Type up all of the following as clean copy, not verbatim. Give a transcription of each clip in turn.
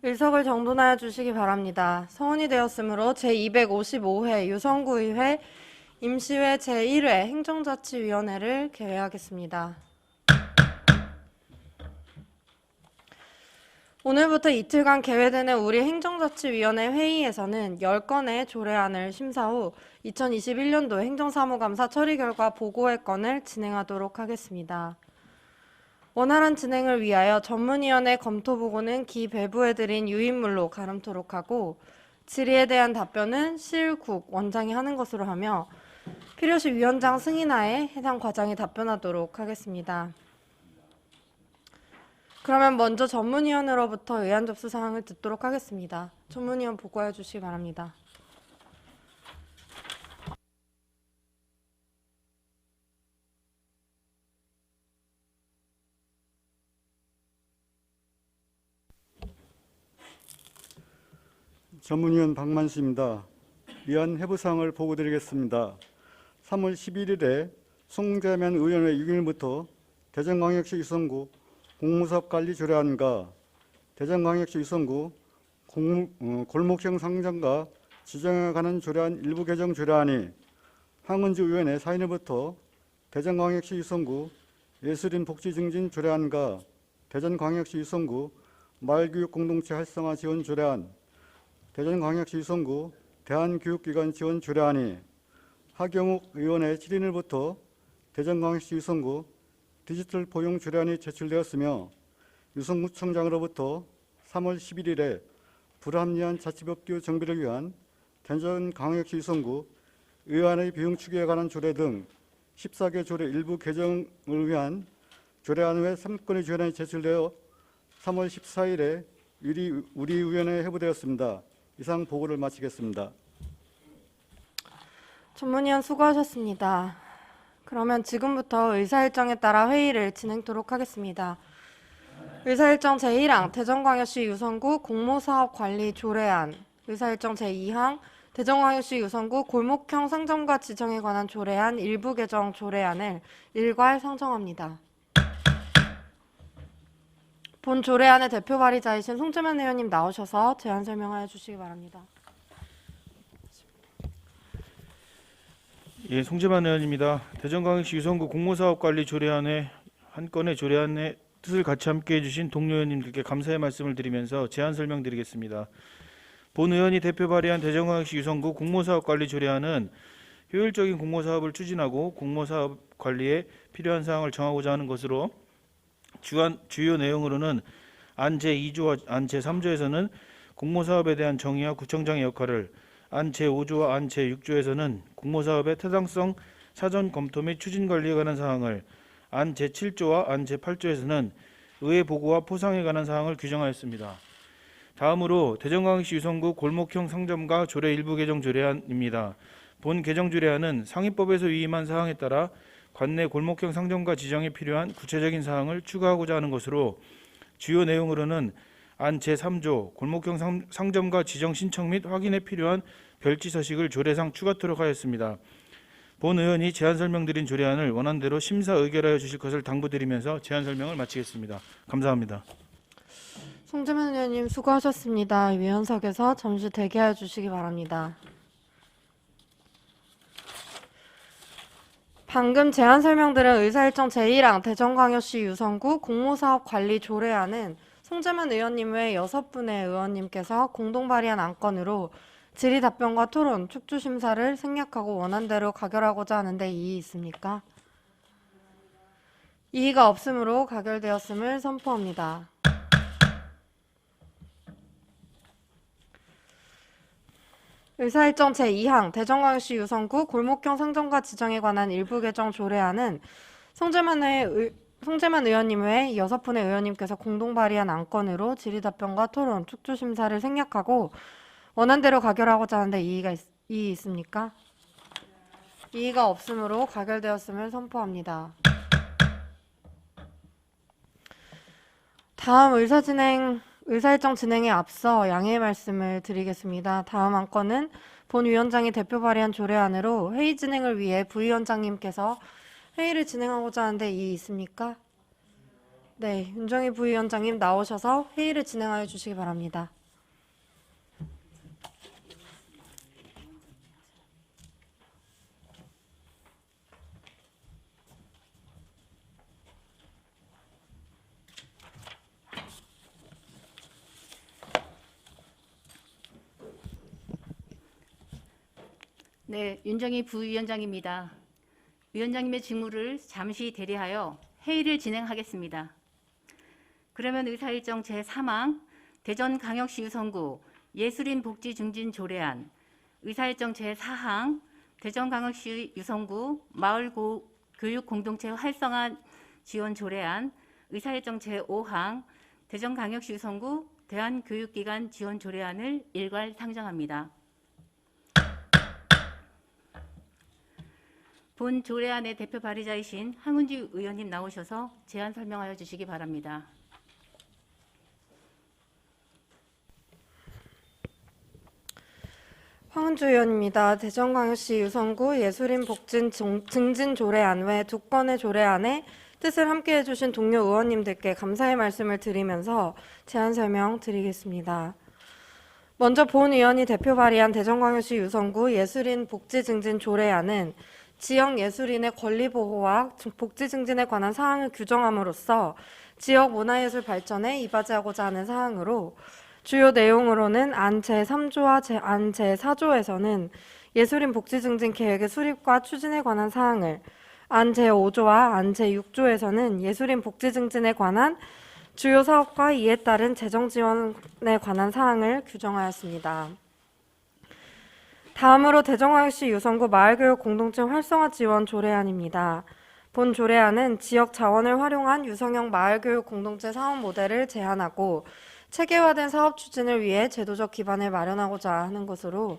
의석을 정돈하여 주시기 바랍니다. 서원이 되었으므로 제255회 유성구의회 임시회 제1회 행정자치위원회를 개회하겠습니다. 오늘부터 이틀간 개회되는 우리 행정자치위원회 회의에서는 10건의 조례안을 심사 후 2021년도 행정사무감사 처리 결과 보고의 건을 진행하도록 하겠습니다. 원활한 진행을 위하여 전문위원회 검토보고는 기배부해드린 유인물로 가름토록 하고 질의에 대한 답변은 실국 원장이 하는 것으로 하며 필요시 위원장 승인하에 해당 과장이 답변하도록 하겠습니다. 그러면 먼저 전문위원으로부터 의안 접수 사항을 듣도록 하겠습니다. 전문위원 보고해 주시기 바랍니다. 전문위원 박만수입니다. 위안 해부사항을 보고드리겠습니다. 3월 11일에 송재면 의원회 6일부터 대전광역시 유성구 공무사업관리 조례안과 대전광역시 유성구 골목형 상점과 지정에 관한 조례안 일부 개정 조례안이 황은주 의원회 4일부터 대전광역시 유성구 예술인 복지 증진 조례안과 대전광역시 유성구 마을교육 공동체 활성화 지원 조례안, 대전광역시 유성구 대한교육기관 지원 조례안이 하경욱 의원의 7일부터 대전광역시 유성구 디지털 포용 조례안이 제출되었으며 유성구청장으로부터 3월 11일에 불합리한 자치법규 정비를 위한 대전광역시 유성구 의안의 비용 추계에 관한 조례 등 14개 조례 일부 개정을 위한 조례안 외 3건의 조례안이 제출되어 3월 14일에 우리 의원회에 회부되었습니다. 이상 보고를 마치겠습니다. 전문위원 수고하셨습니다. 그러면 지금부터 의사일정에 따라 회의를 진행토록 하겠습니다. 의사일정 제1항 대전광역시 유성구 공모사업관리 조례안, 의사일정 제2항 대전광역시 유성구 골목형 상점과 지정에 관한 조례안 일부 개정 조례안을 일괄 상정합니다. 본 조례안의 대표 발의자이신 송재만 의원님 나오셔서 제안 설명하여 주시기 바랍니다. 예, 송재만 의원입니다. 대전광역시 유성구 공모사업관리 조례안의 한 건의 조례안의 뜻을 같이 함께해 주신 동료 의원님들께 감사의 말씀을 드리면서 제안 설명드리겠습니다. 본 의원이 대표 발의한 대전광역시 유성구 공모사업관리 조례안은 효율적인 공모사업을 추진하고 공모사업 관리에 필요한 사항을 정하고자 하는 것으로 주요 내용으로는 안 제2조와 안 제3조에서는 공모사업에 대한 정의와 구청장의 역할을, 안 제5조와 안 제6조에서는 공모사업의 타당성 사전 검토 및 추진 관리에 관한 사항을, 안 제7조와 안 제8조에서는 의회 보고와 포상에 관한 사항을 규정하였습니다. 다음으로 대전광역시 유성구 골목형 상점가 조례 일부 개정 조례안입니다. 본 개정 조례안은 상위법에서 위임한 사항에 따라 관내 골목형 상점가 지정에 필요한 구체적인 사항을 추가하고자 하는 것으로 주요 내용으로는 안 제3조 골목형 상점가 지정 신청 및 확인에 필요한 별지 서식을 조례상 추가토록 하였습니다. 본 의원이 제안 설명드린 조례안을 원안대로 심사 의결하여 주실 것을 당부드리면서 제안 설명을 마치겠습니다. 감사합니다. 송재만 의원님 수고하셨습니다. 위원석에서 잠시 대기하여 주시기 바랍니다. 방금 제안 설명드린 의사일정 제1항 대전광역시 유성구 공모사업관리 조례안은 송재만 의원님 외 6분의 의원님께서 공동 발의한 안건으로 질의 답변과 토론, 축주 심사를 생략하고 원안대로 가결하고자 하는데 이의 있습니까? 이의가 없으므로 가결되었음을 선포합니다. 의사일정 제2항 대전광역시 유성구 골목형 상점가 지정에 관한 일부 개정 조례안은 송재만 의원님 외 6분의 의원님께서 공동 발의한 안건으로 질의 답변과 토론, 축주 심사를 생략하고 원안대로 가결하고자 하는데 이의 있습니까? 이의가 없으므로 가결되었음을 선포합니다. 다음 의사일정 진행에 앞서 양해의 말씀을 드리겠습니다. 다음 안건은 본 위원장이 대표 발의한 조례안으로 회의 진행을 위해 부위원장님께서 회의를 진행하고자 하는데 이의 있습니까? 네, 윤정희 부위원장님 나오셔서 회의를 진행하여 주시기 바랍니다. 네, 윤정희 부위원장입니다. 위원장님의 직무를 잠시 대리하여 회의를 진행하겠습니다. 그러면 의사일정 제3항 대전광역시 유성구 예술인 복지 증진 조례안, 의사일정 제4항 대전광역시 유성구 교육 공동체 활성화 지원 조례안, 의사일정 제5항 대전광역시 유성구 대한교육기관 지원 조례안을 일괄 상정합니다. 본 조례안의 대표 발의자이신 황은주 의원님 나오셔서 제안 설명하여 주시기 바랍니다. 황은주 의원입니다. 대전광역시 유성구 예술인 복진 증진 조례안 외 2건의 조례안에 뜻을 함께해 주신 동료 의원님들께 감사의 말씀을 드리면서 제안 설명 드리겠습니다. 먼저 본 의원이 대표 발의한 대전광역시 유성구 예술인 복지 증진 조례안은 지역 예술인의 권리 보호와 복지 증진에 관한 사항을 규정함으로써 지역 문화예술 발전에 이바지하고자 하는 사항으로 주요 내용으로는 안 제3조와 안 제4조에서는 예술인 복지 증진 계획의 수립과 추진에 관한 사항을, 안 제5조와 안 제6조에서는 예술인 복지 증진에 관한 주요 사업과 이에 따른 재정 지원에 관한 사항을 규정하였습니다. 다음으로 대전광역시 유성구 마을교육 공동체 활성화 지원 조례안입니다. 본 조례안은 지역 자원을 활용한 유성형 마을교육 공동체 사업 모델을 제안하고 체계화된 사업 추진을 위해 제도적 기반을 마련하고자 하는 것으로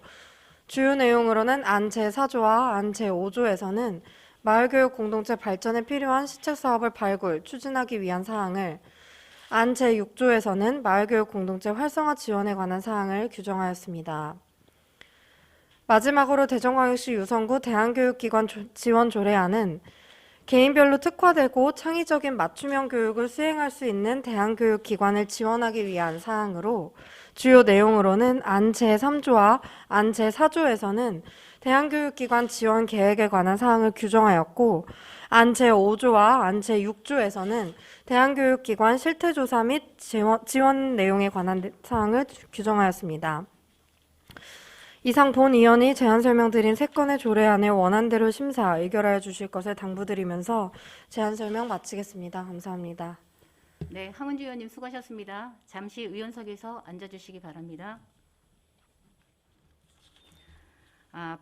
주요 내용으로는 안 제4조와 안 제5조에서는 마을교육 공동체 발전에 필요한 시책 사업을 발굴, 추진하기 위한 사항을, 안 제6조에서는 마을교육 공동체 활성화 지원에 관한 사항을 규정하였습니다. 마지막으로 대전광역시 유성구 대한교육기관 지원 조례안은 개인별로 특화되고 창의적인 맞춤형 교육을 수행할 수 있는 대한교육기관을 지원하기 위한 사항으로 주요 내용으로는 안 제3조와 안 제4조에서는 대한교육기관 지원 계획에 관한 사항을 규정하였고 안 제5조와 안 제6조에서는 대한교육기관 실태조사 및 지원 내용에 관한 사항을 규정하였습니다. 이상 본 의원이 제안 설명드린 3건의 조례안을 원안대로 심사, 의결하여 주실 것을 당부드리면서 제안 설명 마치겠습니다. 감사합니다. 네, 황은주 의원님 수고하셨습니다. 잠시 의원석에서 앉아주시기 바랍니다.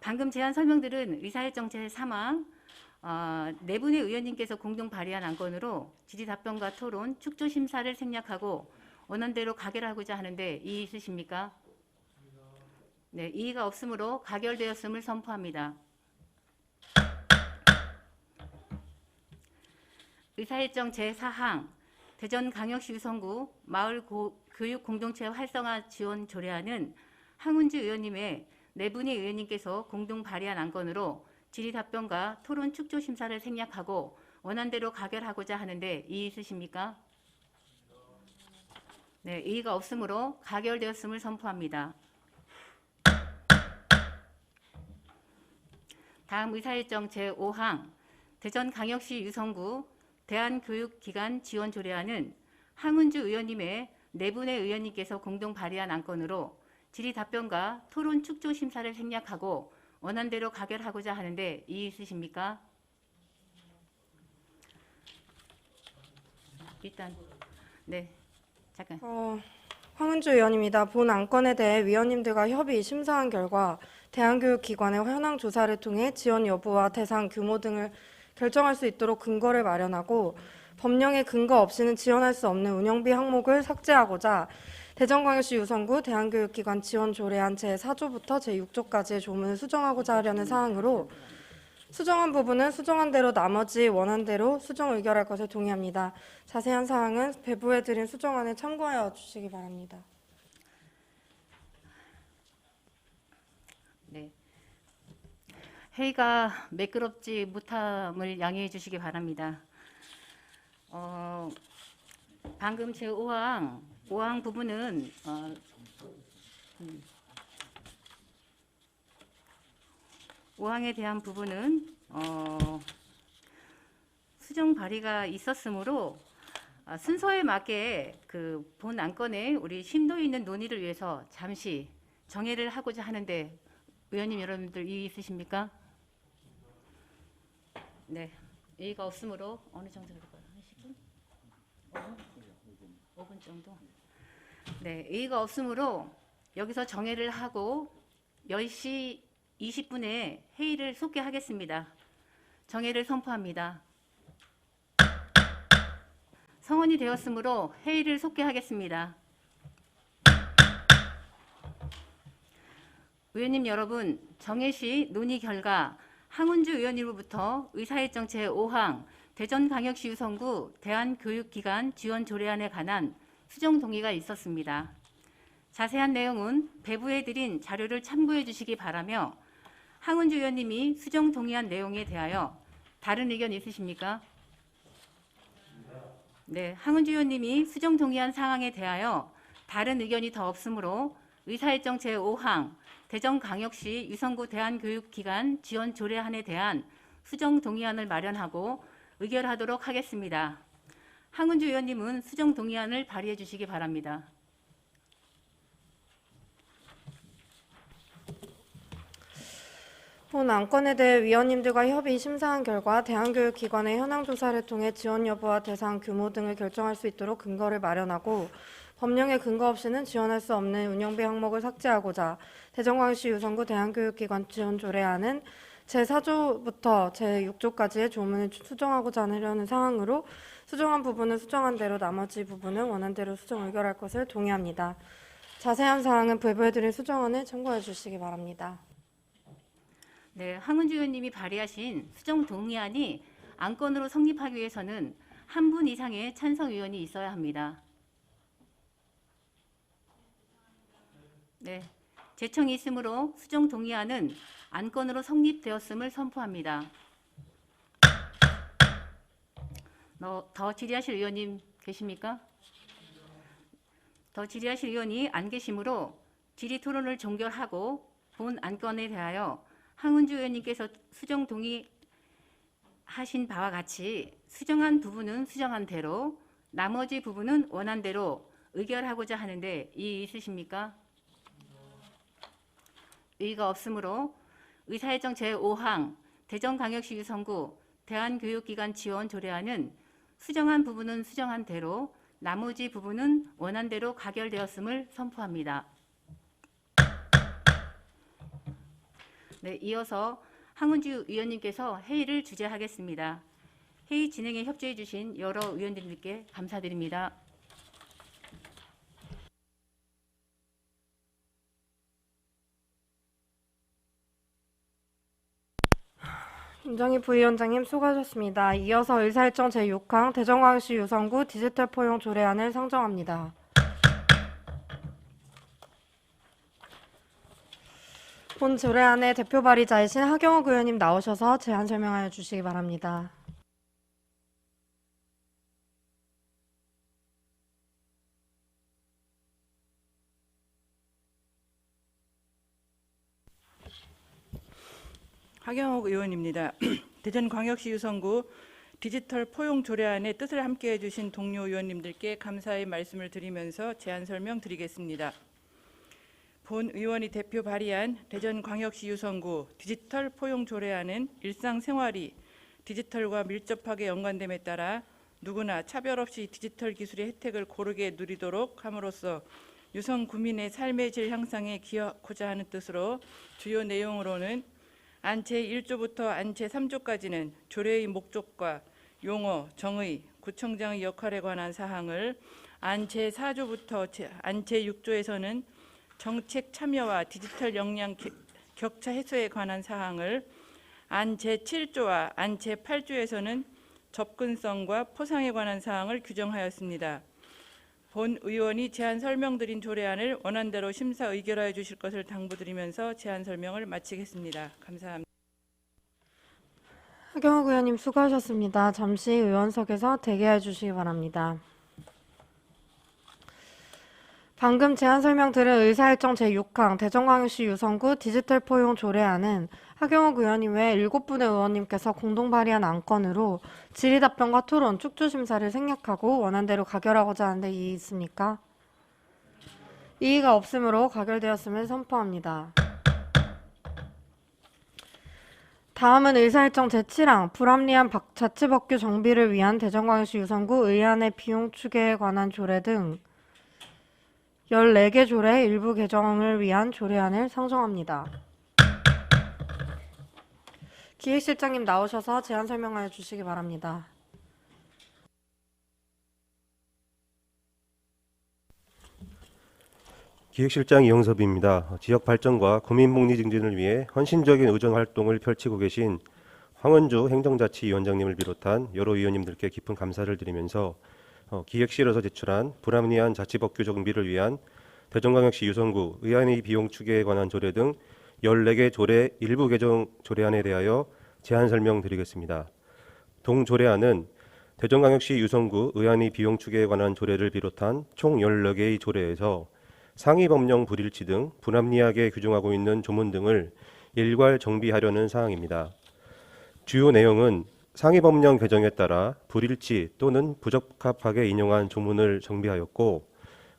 방금 제안 설명들은 의사일정 제3항 네 분의 의원님께서 공동 발의한 안건으로 질의답변과 토론, 축조심사를 생략하고 원안대로 가결하고자 하는데 이의 있으십니까? 네, 이의가 없으므로 가결되었음을 선포합니다. 의사일정 제4항 대전광역시 유성구 교육 공동체 활성화 지원 조례안은 황은주 의원님의 네 분의 의원님께서 공동 발의한 안건으로 질의답변과 토론 축조 심사를 생략하고 원안대로 가결하고자 하는데 이의 있으십니까? 네, 이의가 없으므로 가결되었음을 선포합니다. 다음 의사일정 제5항 대전광역시 유성구 대한교육기관 지원 조례안은 황은주 의원님의 네 분의 의원님께서 공동 발의한 안건으로 질의답변과 토론 축조 심사를 생략하고 원안대로 가결하고자 하는데 이의 있으십니까? 일단 네, 잠깐. 황은주 의원입니다. 본 안건에 대해 위원님들과 협의 심사한 결과 대한교육기관의 현황 조사를 통해 지원 여부와 대상 규모 등을 결정할 수 있도록 근거를 마련하고 법령의 근거 없이는 지원할 수 없는 운영비 항목을 삭제하고자 대전광역시 유성구 대한교육기관 지원 조례안 제4조부터 제6조까지의 조문을 수정하고자 하려는 사항으로 수정한 부분은 수정한 대로 나머지 원안대로 수정 의결할 것을 동의합니다. 자세한 사항은 배부해드린 수정안을 참고하여 주시기 바랍니다. 네. 회의가 매끄럽지 못함을 양해해 주시기 바랍니다. 방금 제5항 부분은 5항에 대한 부분은 수정 발의가 있었으므로 순서에 맞게 그 본 안건에 우리 심도 있는 논의를 위해서 잠시 정회를 하고자 하는데 의원님 여러분들 이의 있으십니까? 네, 이의가 없으므로 어느 정도 될까요? 한 10분? 5분 정도? 네, 이의가 없으므로 여기서 정회를 하고 10시 20분에 회의를 속개하겠습니다. 정회를 선포합니다. 성원이 되었으므로 회의를 속개하겠습니다. 의원님 여러분, 정회 시 논의 결과 항운주 의원님으로부터 의사일정 제5항 대전광역시 유성구 대한교육기관 지원 조례안에 관한 수정 동의가 있었습니다. 자세한 내용은 배부해드린 자료를 참고해 주시기 바라며 항운주 의원님이 수정 동의한 내용에 대하여 다른 의견 있으십니까? 네, 항운주 의원님이 수정 동의한 사항에 대하여 다른 의견이 더 없으므로 의사일정 제5항 대전광역시 유성구 대한교육기관 지원 조례안에 대한 수정 동의안을 마련하고 의결하도록 하겠습니다. 항운주 의원님은 수정 동의안을 발의해 주시기 바랍니다. 본 안건에 대해 위원님들과 협의 심사한 결과 대한교육기관의 현황 조사를 통해 지원 여부와 대상 규모 등을 결정할 수 있도록 근거를 마련하고 법령의 근거 없이는 지원할 수 없는 운영비 항목을 삭제하고자 대전광역시 유성구 대한교육기관 지원 조례안은 제4조부터 제6조까지의 조문을 수정하고자 하려는 사항으로 수정한 부분은 수정한 대로 나머지 부분은 원한 대로 수정 의결할 것을 동의합니다. 자세한 사항은 배부해드린 수정안을 참고해 주시기 바랍니다. 네, 항운주 의원님이 발의하신 수정 동의안이 안건으로 성립하기 위해서는 한 분 이상의 찬성 의원이 있어야 합니다. 네, 제청이 있으므로 수정 동의안은 안건으로 성립되었음을 선포합니다. 더 질의하실 의원님 계십니까? 더 질의하실 의원이 안 계시므로 질의 토론을 종결하고 본 안건에 대하여 항운주 의원님께서 수정 동의하신 바와 같이 수정한 부분은 수정한 대로 나머지 부분은 원한 대로 의결하고자 하는데 이의 있으십니까? 의의가 없으므로 의사일정 제5항 대전광역시 유성구 대한교육기관 지원 조례안은 수정한 부분은 수정한 대로 나머지 부분은 원한 대로 가결되었음을 선포합니다. 네, 이어서 항운주 의원님께서 회의를 주재하겠습니다. 회의 진행에 협조해 주신 여러 의원님들께 감사드립니다. 김정희 부위원장님 수고하셨습니다. 이어서 의사일정 제6항 대전광역시 유성구 디지털 포용 조례안을 상정합니다. 본 조례안의 대표 발의자이신 하경욱 의원님 나오셔서 제안 설명하여 주시기 바랍니다. 하경욱 의원입니다. 대전광역시 유성구 디지털 포용 조례안의 뜻을 함께해 주신 동료 의원님들께 감사의 말씀을 드리면서 제안 설명 드리겠습니다. 본 의원이 대표 발의한 대전광역시 유성구 디지털 포용 조례안은 일상생활이 디지털과 밀접하게 연관됨에 따라 누구나 차별 없이 디지털 기술의 혜택을 고르게 누리도록 함으로써 유성 구민의 삶의 질 향상에 기여하고자 하는 뜻으로 주요 내용으로는 안채 1조부터 안채 3조까지는 조례의 목적과 용어, 정의, 구청장의 역할에 관한 사항을, 안채 4조부터 안채 6조에서는 정책 참여와 디지털 역량 격차 해소에 관한 사항을, 안채 7조와 안채 8조에서는 접근성과 포상에 관한 사항을 규정하였습니다. 본 의원이 제안 설명드린 조례안을 원안대로 심사 의결하여 주실 것을 당부드리면서 제안 설명을 마치겠습니다. 감사합니다. 하경욱 의원님 수고하셨습니다. 잠시 의원석에서 대기해 주시기 바랍니다. 방금 제안 설명 들은 의사일정 제6항 대전광역시 유성구 디지털 포용 조례안은 하경욱 의원님 외 7분의 의원님께서 공동 발의한 안건으로 질의답변과 토론, 축조심사를 생략하고 원안대로 가결하고자 하는데 이의 있습니까? 이의가 없으므로 가결되었음을 선포합니다. 다음은 의사일정 제7항 불합리한 자치법규 정비를 위한 대전광역시 유성구 의안의 비용 추계에 관한 조례 등 14개 조례 일부 개정을 위한 조례안을 상정합니다. 기획실장님 나오셔서 제안 설명하여 주시기 바랍니다. 기획실장 이영섭입니다. 지역 발전과 국민복리 증진을 위해 헌신적인 의정 활동을 펼치고 계신 황은주 행정자치위원장님을 비롯한 여러 위원님들께 깊은 감사를 드리면서 기획실에서 제출한 불합리한 자치법규 정비를 위한 대전광역시 유성구 의안의 비용 추계에 관한 조례 등 14개 조례 일부 개정 조례안에 대하여 제안 설명드리겠습니다. 동 조례안은 대전광역시 유성구 의안의 비용 추계에 관한 조례를 비롯한 총 14개의 조례에서 상위법령 불일치 등 불합리하게 규정하고 있는 조문 등을 일괄 정비하려는 사항입니다. 주요 내용은 상위법령 개정에 따라 불일치 또는 부적합하게 인용한 조문을 정비하였고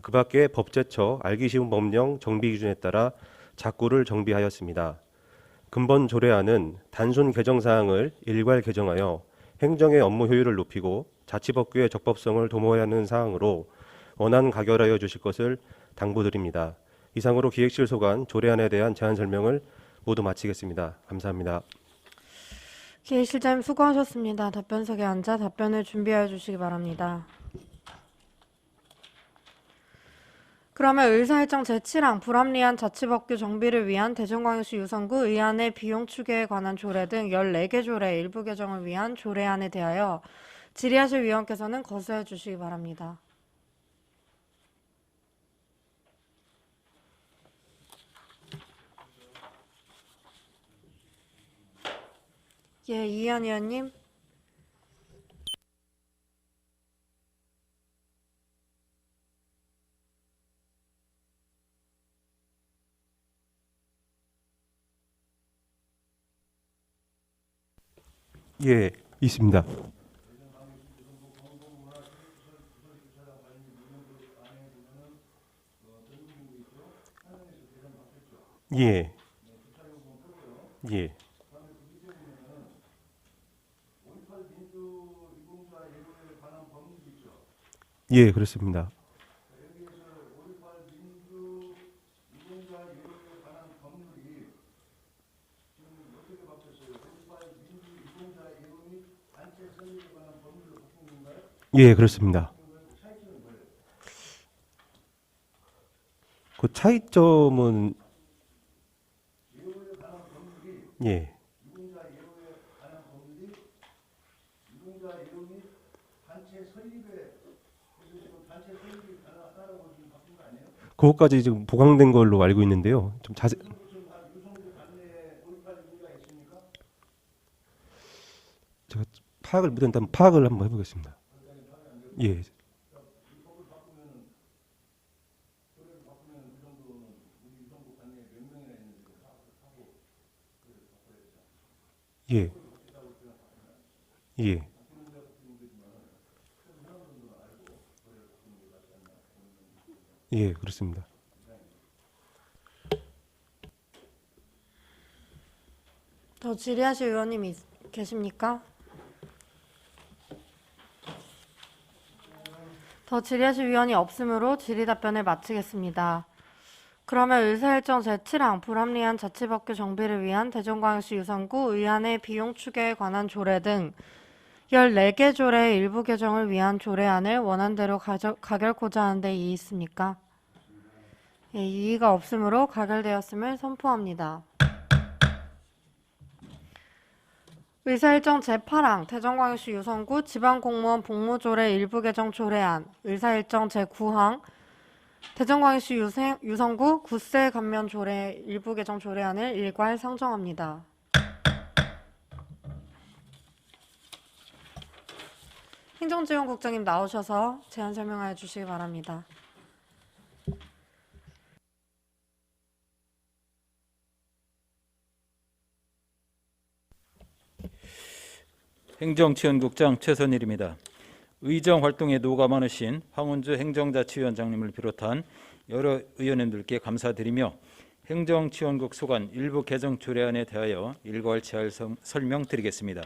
그 밖에 법제처 알기 쉬운 법령 정비 기준에 따라 작구를 정비하였습니다. 근본 조례안은 단순 개정 사항을 일괄 개정하여 행정의 업무 효율을 높이고 자치법규의 적법성을 도모해야 하는 사항으로 원안 가결하여 주실 것을 당부드립니다. 이상으로 기획실 소관 조례안에 대한 제안 설명을 모두 마치겠습니다. 감사합니다. 기획실장님 수고하셨습니다. 답변석에 앉아 답변을 준비하여 주시기 바랍니다. 그러면 의사일정 제7항 불합리한 자치법규 정비를 위한 대전광역시 유성구 의안의 비용 추계에 관한 조례 등 14개 조례 일부 개정을 위한 조례안에 대하여 질의하실 위원께서는 거수해 주시기 바랍니다. 예, 이현 의원님. 예, 있습니다. 예. 예. 예, 그렇습니다. 예, 그렇습니다. 그 차이점은 예. 그것까지 지금 보강된 걸로 알고 있는데요. 좀 자세. 제가 파악을 못한다면 파악을 한번 해보겠습니다. 예. 예. 예. 예, 그렇습니다. 더 질의하실 의원님이 계십니까? 더 질의하실 위원이 없으므로 질의 답변을 마치겠습니다. 그러면 의사일정 제7항 불합리한 자치법규 정비를 위한 대전광역시 유성구 의안의 비용 추계에 관한 조례 등 14개 조례의 일부 개정을 위한 조례안을 원안대로 가결코자 하는데 이의 있습니까? 예, 이의가 없으므로 가결되었음을 선포합니다. 의사일정 제8항 대전광역시 유성구 지방공무원 복무조례 일부 개정 조례안 의사일정 제9항 대전광역시 유성구 구세 감면 조례 일부 개정 조례안을 일괄 상정합니다. 행정지원국장님 나오셔서 제안 설명하여 주시기 바랍니다. 행정치원국장 최선일입니다. 의정 활동에 노가 많으신 황운주 행정자치위원장님을 비롯한 여러 의원님들께 감사드리며 행정치원국 소관 일부 개정 조례안에 대하여 일괄 제할 설명드리겠습니다.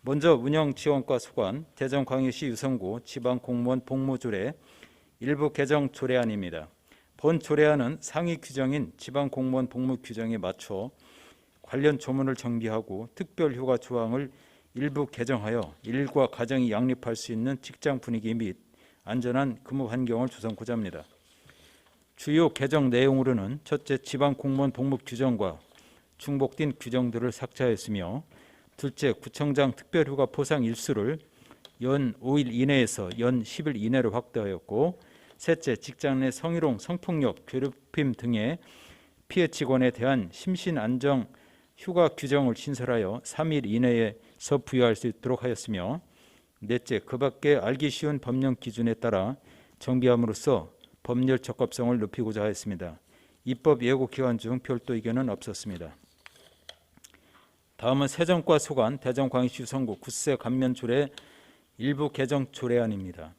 먼저 운영지원과 소관 대전광역시 유성구 지방공무원 복무조례 일부 개정 조례안입니다. 본 조례안은 상위 규정인 지방공무원 복무 규정에 맞춰 관련 조문을 정비하고 특별휴가 조항을 일부 개정하여 일과 가정이 양립할 수 있는 직장 분위기 및 안전한 근무 환경을 조성하고자 합니다. 주요 개정 내용으로는 첫째, 지방공무원 복무 규정과 중복된 규정들을 삭제하였으며 둘째, 구청장 특별휴가 포상 일수를 연 5일 이내에서 연 10일 이내로 확대하였고 셋째, 직장 내 성희롱, 성폭력, 괴롭힘 등의 피해 직원에 대한 심신 안정 휴가 규정을 신설하여 3일 이내에서 부여할 수 있도록 하였으며 넷째, 그 밖에 알기 쉬운 법령 기준에 따라 정비함으로써 법률 적합성을 높이고자 하였습니다. 입법 예고 기간 중 별도 의견은 없었습니다. 다음은 세정과 소관 대전광역시 유성구 구세 감면 조례 일부 개정 조례안입니다.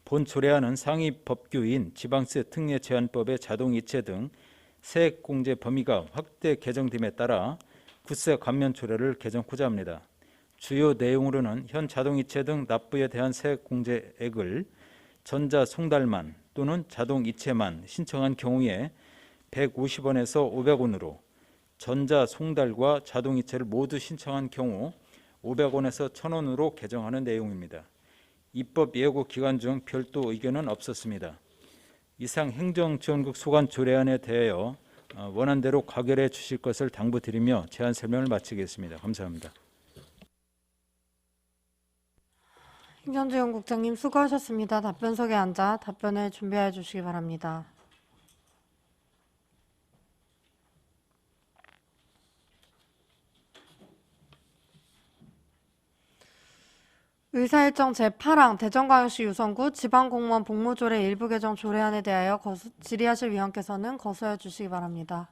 본 조례안은 상위 법규인 지방세 특례 제한법의 자동이체 등 세액공제 범위가 확대 개정됨에 따라 구세 감면 조례를 개정하고자 합니다. 주요 내용으로는 현 자동이체 등 납부에 대한 세액공제액을 전자 송달만 또는 자동이체만 신청한 경우에 150원에서 500원으로 전자 송달과 자동이체를 모두 신청한 경우 500원에서 1000원으로 개정하는 내용입니다. 입법 예고 기간 중 별도 의견은 없었습니다. 이상 행정지원국 소관 조례안에 대하여 원안대로 가결해 주실 것을 당부드리며 제안 설명을 마치겠습니다. 감사합니다. 행정지원국장님 수고하셨습니다. 답변석에 앉아 답변을 준비해 주시기 바랍니다. 의사일정 제8항 대전광역시 유성구 지방공무원 복무조례 일부 개정 조례안에 대하여 질의하실 위원께서는 거소해 주시기 바랍니다.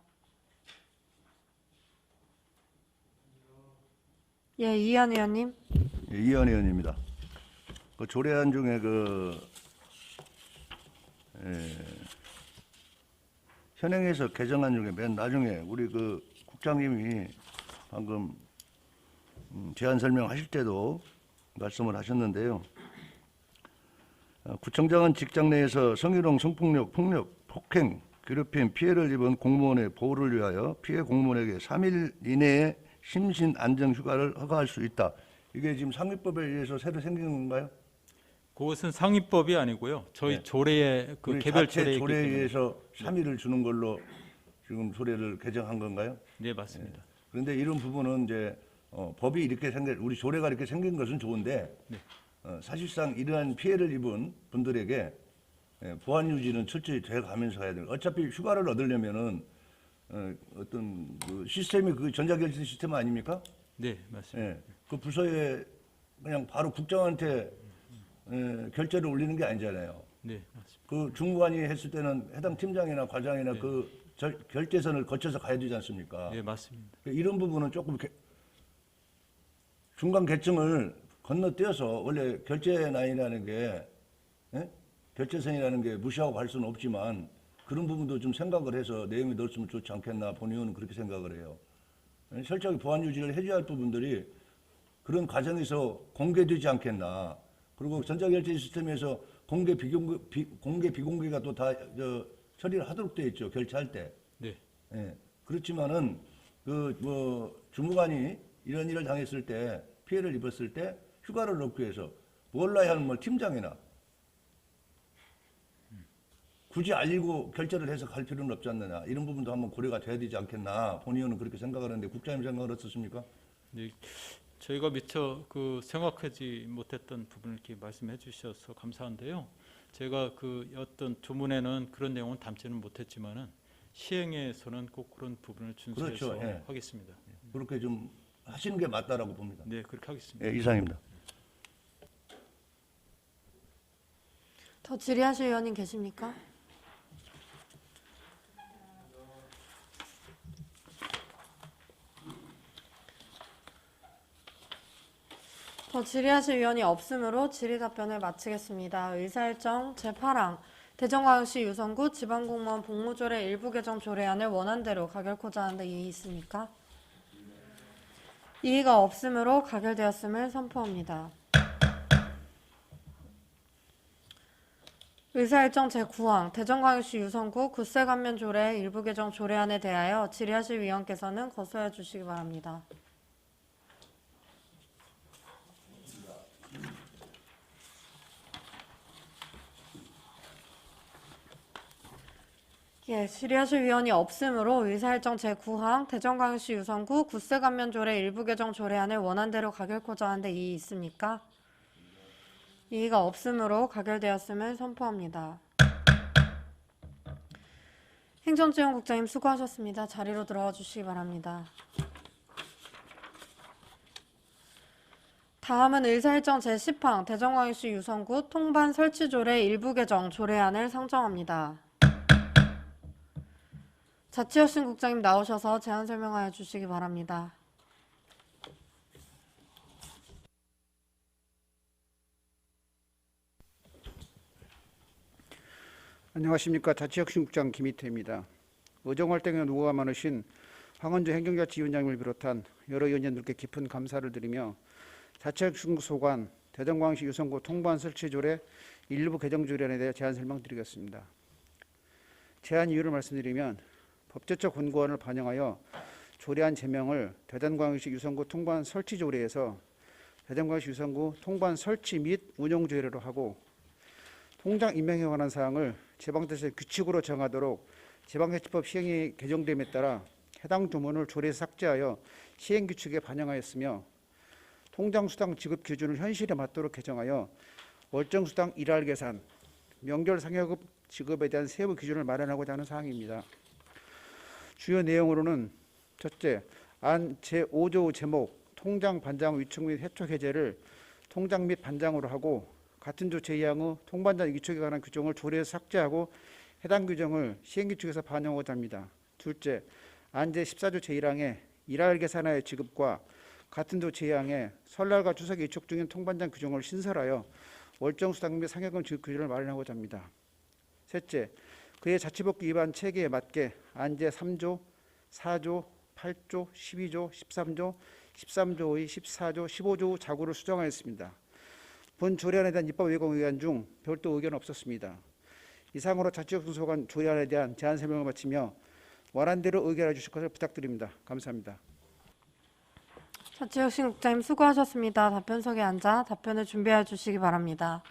예, 이한 의원님. 예, 이현 의원입니다. 그 조례안 중에 현행에서 개정안 중에 맨 나중에 우리 그 국장님이 방금 제안 설명하실 때도 말씀을 하셨는데요. 구청장은 직장 내에서 성희롱, 성폭력, 폭력, 폭행, 괴롭힘, 피해를 입은 공무원의 보호를 위하여 피해 공무원에게 3일 이내에 심신 안정 휴가를 허가할 수 있다. 이게 지금 상위법에 의해서 새로 생긴 건가요? 그것은 상위법이 아니고요. 저희 네. 조례의 그 우리 개별 자체 조례에 조례에 의해서 3일을 주는 걸로 지금 조례를 개정한 건가요? 네, 맞습니다. 그런데 이런 부분은 이제 법이 이렇게 우리 조례가 이렇게 생긴 것은 좋은데 네. 사실상 이러한 피해를 입은 분들에게 보안 유지는 철저히 돼가면서 해야 돼요. 어차피 휴가를 얻으려면은 어떤 그 시스템이 그 전자결제 시스템 아닙니까? 네, 맞습니다. 예, 그 부서에 그냥 바로 국장한테 결제를 올리는 게 아니잖아요. 네, 맞습니다. 그 중무관이 했을 때는 해당 팀장이나 과장이나 그 결제선을 거쳐서 가야 되지 않습니까? 네, 맞습니다. 이런 부분은 조금 중간 계층을 건너뛰어서 원래 결제 라인이라는 게 결제선이라는 게 무시하고 갈 수는 없지만 그런 부분도 좀 생각을 해서 내용이 넣었으면 좋지 않겠나 본 의원은 그렇게 생각을 해요. 철저하게 보안 유지를 해줘야 할 부분들이 그런 과정에서 공개되지 않겠나. 그리고 전자결제 시스템에서 공개 비공개가 또 다 처리를 하도록 되어 있죠. 결제할 때. 네. 예. 그렇지만은 주무관이 이런 일을 당했을 때 피해를 입었을 때 휴가를 넣기 위해서 몰라야 하는 팀장이나 굳이 알리고 결제를 해서 갈 필요는 없지 않느냐. 이런 부분도 한번 고려가 돼야 되지 않겠나. 본 의원은 그렇게 생각하는데 국장님 생각은 어떻습니까? 네, 저희가 미처 생각하지 못했던 부분을 이렇게 말씀해 주셔서 감사한데요. 제가 어떤 조문에는 그런 내용은 담지는 못했지만은 시행에서는 꼭 그런 부분을 준수해서 그렇죠. 예. 하겠습니다. 그렇게 좀 하시는 게 맞다라고 봅니다. 네, 그렇게 하겠습니다. 예, 이상입니다. 더 질의하실 의원님 계십니까? 질의하실 위원이 없으므로 질의 답변을 마치겠습니다. 의사일정 제8항 대전광역시 유성구 지방공무원 복무조례 일부 개정 조례안을 원안대로 가결코자 하는데 이의 있습니까? 이의가 없으므로 가결되었음을 선포합니다. 의사일정 제9항 대전광역시 유성구 굿세감면조례 일부 개정 조례안에 대하여 질의하실 위원께서는 거소해 주시기 바랍니다. 예, 질의하실 위원이 없으므로 의사일정 제9항 대전광역시 유성구 굿세감면조례 일부 개정 조례안을 원안대로 가결코자 하는데 이의 있습니까? 이의가 없으므로 가결되었음을 선포합니다. 행정지원국장님 수고하셨습니다. 자리로 들어와 주시기 바랍니다. 다음은 의사일정 제10항 대전광역시 유성구 통반 설치조례 일부 개정 조례안을 상정합니다. 자치혁신 국장님 나오셔서 제안 설명하여 주시기 바랍니다. 안녕하십니까. 자치혁신국장 김희태입니다. 의정활동에 노고가 많으신 황원주 행정자치위원장님을 비롯한 여러 위원님들께 깊은 감사를 드리며 자치혁신국 소관 대전광역시 유성구 통반 설치조례 일부 개정조례안에 대해 제안 설명드리겠습니다. 제안 이유를 말씀드리면 법제처 권고안을 반영하여 조례안 제명을 대전광역시 유성구 통반 설치조례에서 대전광역시 유성구 통반 설치 및 운영조례로 하고 통장 임명에 관한 사항을 지방자치의 규칙으로 정하도록 지방자치법 시행이 개정됨에 따라 해당 조문을 조례에서 삭제하여 시행규칙에 반영하였으며 통장수당 지급 기준을 현실에 맞도록 개정하여 월정수당 일할 계산, 명절 상여급 지급에 대한 세부 기준을 마련하고자 하는 사항입니다. 주요 내용으로는 첫째, 안 제5조 제목 통장 반장 위촉 및 해촉 해제를 통장 및 반장으로 하고 같은 조 제2항의 통반장 위촉에 관한 규정을 조례에서 삭제하고 해당 규정을 시행규칙에서 반영하고자 합니다. 둘째, 안 제14조 제1항의 일할 계산하의 지급과 같은 조 제2항의 설날과 추석에 위촉 중인 통반장 규정을 신설하여 월정수당 및 상여금 지급 규정을 마련하고자 합니다. 셋째, 그의 자치법규 위반 체계에 맞게 안 제3조, 4조, 8조, 12조, 13조, 13조의 14조, 15조 자구를 수정하였습니다. 본 조례안에 대한 입법 왜곡 의안 중 별도 의견 없었습니다. 이상으로 자치혁신 소관 조례안에 대한 제안 설명을 마치며 원안대로 의결해 주실 것을 부탁드립니다. 감사합니다. 자치혁신 국장님 수고하셨습니다. 답변석에 앉아 답변을 준비해 주시기 바랍니다.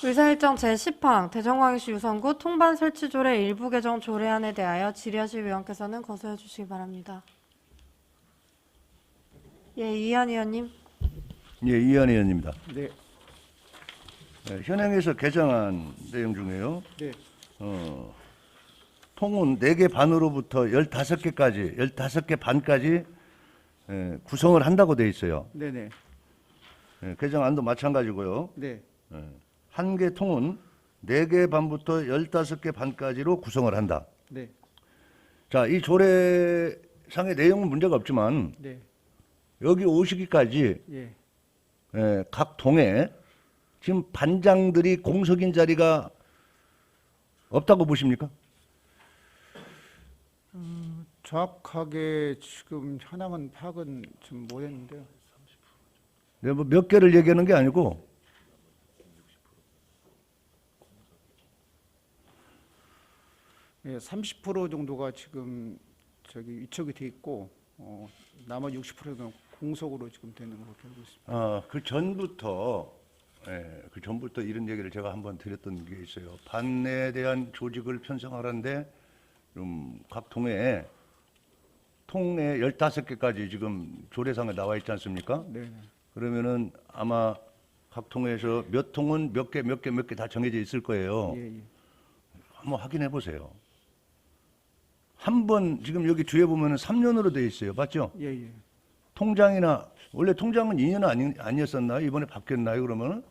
의사일정 제10항 대전광역시 유성구 통반 설치조례 일부 개정 조례안에 대하여 질의하실 위원께서는 거소해 주시기 바랍니다. 예, 이한 의원님. 예, 이한 의원입니다. 네, 현행에서 개정한 내용 중에요. 네, 통은 4개 반으로부터 15개까지, 15개 반까지 구성을 한다고 돼 있어요. 네, 네, 개정안도 마찬가지고요. 네, 한 개 통은 4개 반부터 15개 반까지로 구성을 한다. 네, 자, 이 조례상의 내용은 문제가 없지만 네, 여기 오시기까지 예, 각 통에 지금 반장들이 공석인 자리가 없다고 보십니까? 정확하게 지금 현황은 파악은 좀 못했는데요. 네, 뭐 몇 개를 얘기하는 게 아니고 예, 30% 정도가 지금 저기 위촉이 돼 있고 나머지 60%가 공석으로 지금 되는 걸로 알고 있습니다. 그 전부터 이런 얘기를 제가 한번 드렸던 게 있어요. 반에 대한 조직을 편성하는데 좀 각 통에 15개까지 지금 조례상에 나와 있지 않습니까? 네, 그러면은 아마 각 통에서 몇 통은 몇 개 다 정해져 있을 거예요. 예, 예, 한번 확인해 보세요. 한 번 지금 여기 뒤에 보면은 3년으로 돼 있어요. 맞죠? 예, 예. 통장이나 원래 통장은 2년 아니었었나요? 이번에 바뀌었나요? 그러면은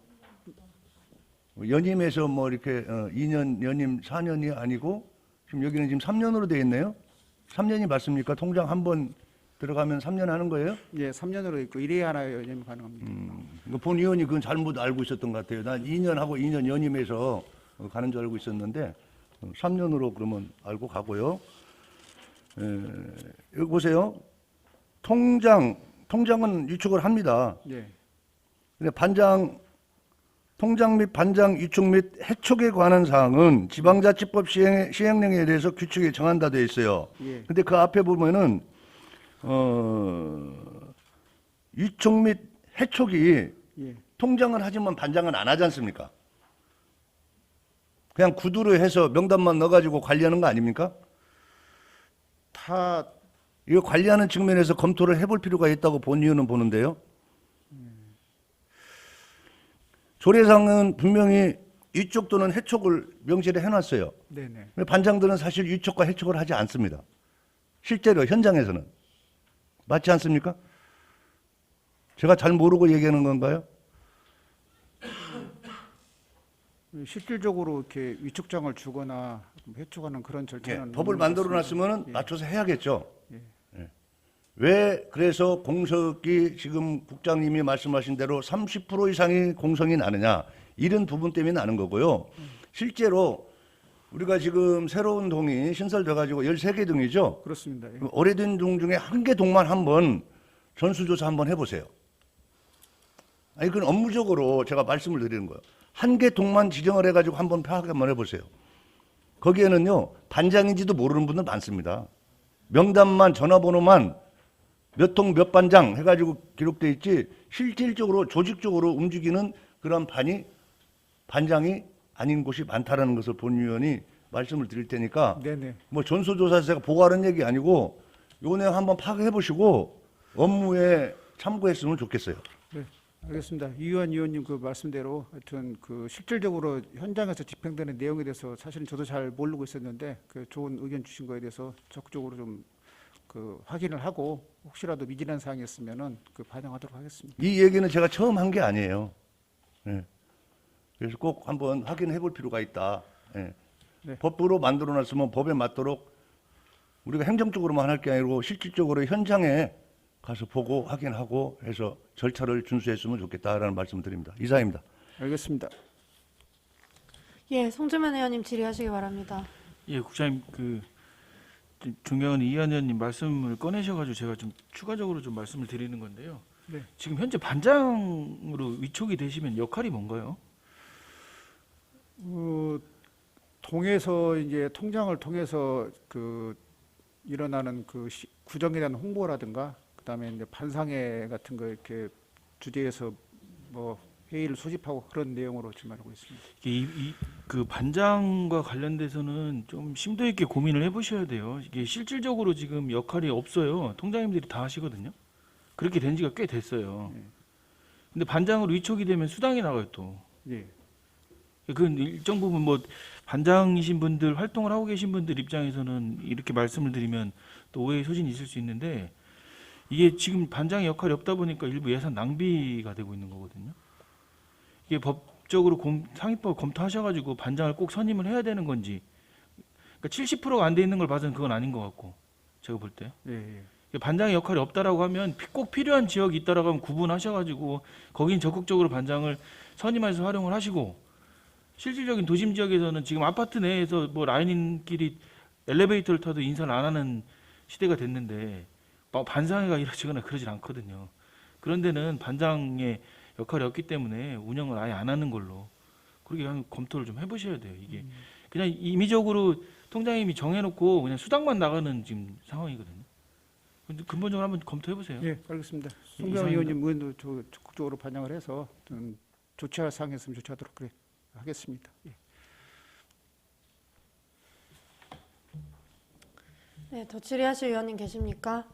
연임에서 뭐 이렇게 2년 연임 4년이 아니고 지금 여기는 지금 3년으로 돼 있네요. 3년이 맞습니까? 통장 한 번 들어가면 3년 하는 거예요? 예, 3년으로 있고 1회 하나 연임 가능합니다. 그러니까 본 의원이 그건 잘못 알고 있었던 것 같아요. 난 2년 하고 2년 연임해서 가는 줄 알고 있었는데 3년으로 그러면 알고 가고요. 여기 보세요. 통장은 위촉을 합니다. 예. 근데 통장 및 반장 위촉 및 해촉에 관한 사항은 지방자치법 시행령에 대해서 규칙에 정한다 되어 있어요. 예. 근데 그 앞에 보면은 위촉 및 해촉이 예. 통장은 하지만 반장은 안 하지 않습니까? 그냥 구두로 해서 명단만 넣어가지고 관리하는 거 아닙니까? 다 이거 관리하는 측면에서 검토를 해볼 필요가 있다고 본 이유는 보는데요. 조례상은 분명히 위촉 또는 해촉을 명시를 해놨어요. 네네. 근데 반장들은 사실 위촉과 해촉을 하지 않습니다. 실제로 현장에서는. 맞지 않습니까? 제가 잘 모르고 얘기하는 건가요? 실질적으로 이렇게 위촉장을 주거나 해촉하는 그런 예, 절차는 법을 없는 것 만들어 같습니다. 놨으면 예. 맞춰서 해야겠죠. 예. 예. 왜 그래서 공석이 지금 국장님이 말씀하신 대로 30% 이상이 공석이 나느냐, 이런 부분 때문에 나는 거고요. 실제로 우리가 지금 새로운 동이 신설돼 가지고 13개 동이죠. 그렇습니다. 예. 오래된 동 중에 한 개 동만 한번 전수조사 한번 해보세요. 아니, 그건 업무적으로 제가 말씀을 드리는 거예요. 한 개 동만 지정을 해가지고 한번 파악 한번 해보세요. 거기에는요, 반장인지도 모르는 분들 많습니다. 명단만, 전화번호만 몇 통 몇 반장 해가지고 기록돼 있지, 실질적으로 조직적으로 움직이는 그런 반장이 아닌 곳이 많다라는 것을 본 의원이 말씀을 드릴 테니까, 네네. 뭐 전수조사에서 제가 보고하는 얘기 아니고 요 내용 한번 파악해 보시고 업무에 참고했으면 좋겠어요. 네, 알겠습니다. 이유한 의원님 그 말씀대로 하여튼 그 실질적으로 현장에서 집행되는 내용에 대해서 사실은 저도 잘 모르고 있었는데 그 좋은 의견 주신 거에 대해서 적극적으로 좀 그 확인을 하고 혹시라도 미진한 사항이 있으면은 그 반영하도록 하겠습니다. 이 얘기는 제가 처음 한 게 아니에요. 예. 그래서 꼭 한번 확인해 볼 필요가 있다. 예. 네. 법으로 만들어 놨으면 법에 맞도록 우리가 행정적으로만 할 게 아니고 실질적으로 현장에 가서 보고 확인하고 해서 절차를 준수했으면 좋겠다라는 말씀을 드립니다. 이상입니다. 알겠습니다. 예, 송주만 의원님 질의하시기 바랍니다. 예, 국장님 존경하는 이한 의원님 말씀을 꺼내셔가지고 제가 좀 추가적으로 좀 말씀을 드리는 건데요. 네. 지금 현재 반장으로 위촉이 되시면 역할이 뭔가요? 통해서 이제 통장을 통해서 그 일어나는 그 구정에 대한 홍보라든가 그다음에 이제 반상회 같은 거 이렇게 주재해서 뭐 회의를 소집하고 그런 내용으로 지금 알고 있습니다. 그 반장과 관련돼서는 좀 심도 있게 고민을 해보셔야 돼요. 이게 실질적으로 지금 역할이 없어요. 통장님들이 다 하시거든요. 그렇게 된 지가 꽤 됐어요. 근데 반장으로 위촉이 되면 수당이 나가요 또. 예. 그건 일정 부분 뭐 반장이신 분들, 활동을 하고 계신 분들 입장에서는 이렇게 말씀을 드리면 또 오해의 소진이 있을 수 있는데, 이게 지금 반장의 역할이 없다 보니까 일부 예산 낭비가 되고 있는 거거든요. 이게 법적으로 상위법 검토하셔가지고 반장을 꼭 선임을 해야 되는 건지, 그러니까 70%가 안 돼 있는 걸 봐서는 그건 아닌 것 같고, 제가 볼 때. 예. 반장의 역할이 없다라고 하면 꼭 필요한 지역이 있다라고 하면 구분하셔가지고 거긴 적극적으로 반장을 선임해서 활용을 하시고, 실질적인 도심 지역에서는 지금 아파트 내에서 뭐 라인인끼리 엘리베이터를 타도 인사를 안 하는 시대가 됐는데 반상회가 이루어지거나 그러질 않거든요. 그런 데는 반장의 역할이 없기 때문에 운영을 아예 안 하는 걸로 그렇게 한번 검토를 좀 해보셔야 돼요. 이게 그냥 임의적으로 통장님이 정해놓고 그냥 수당만 나가는 지금 상황이거든요. 근데 근본적으로 한번 검토해보세요. 예, 알겠습니다. 송경 이상입니다. 의원님 의원도 적극적으로 반영을 해서 좀 조치할 사항이 있으면 조치하도록 그래 하겠습니다. 예. 네, 더 질의하실 의원님 계십니까?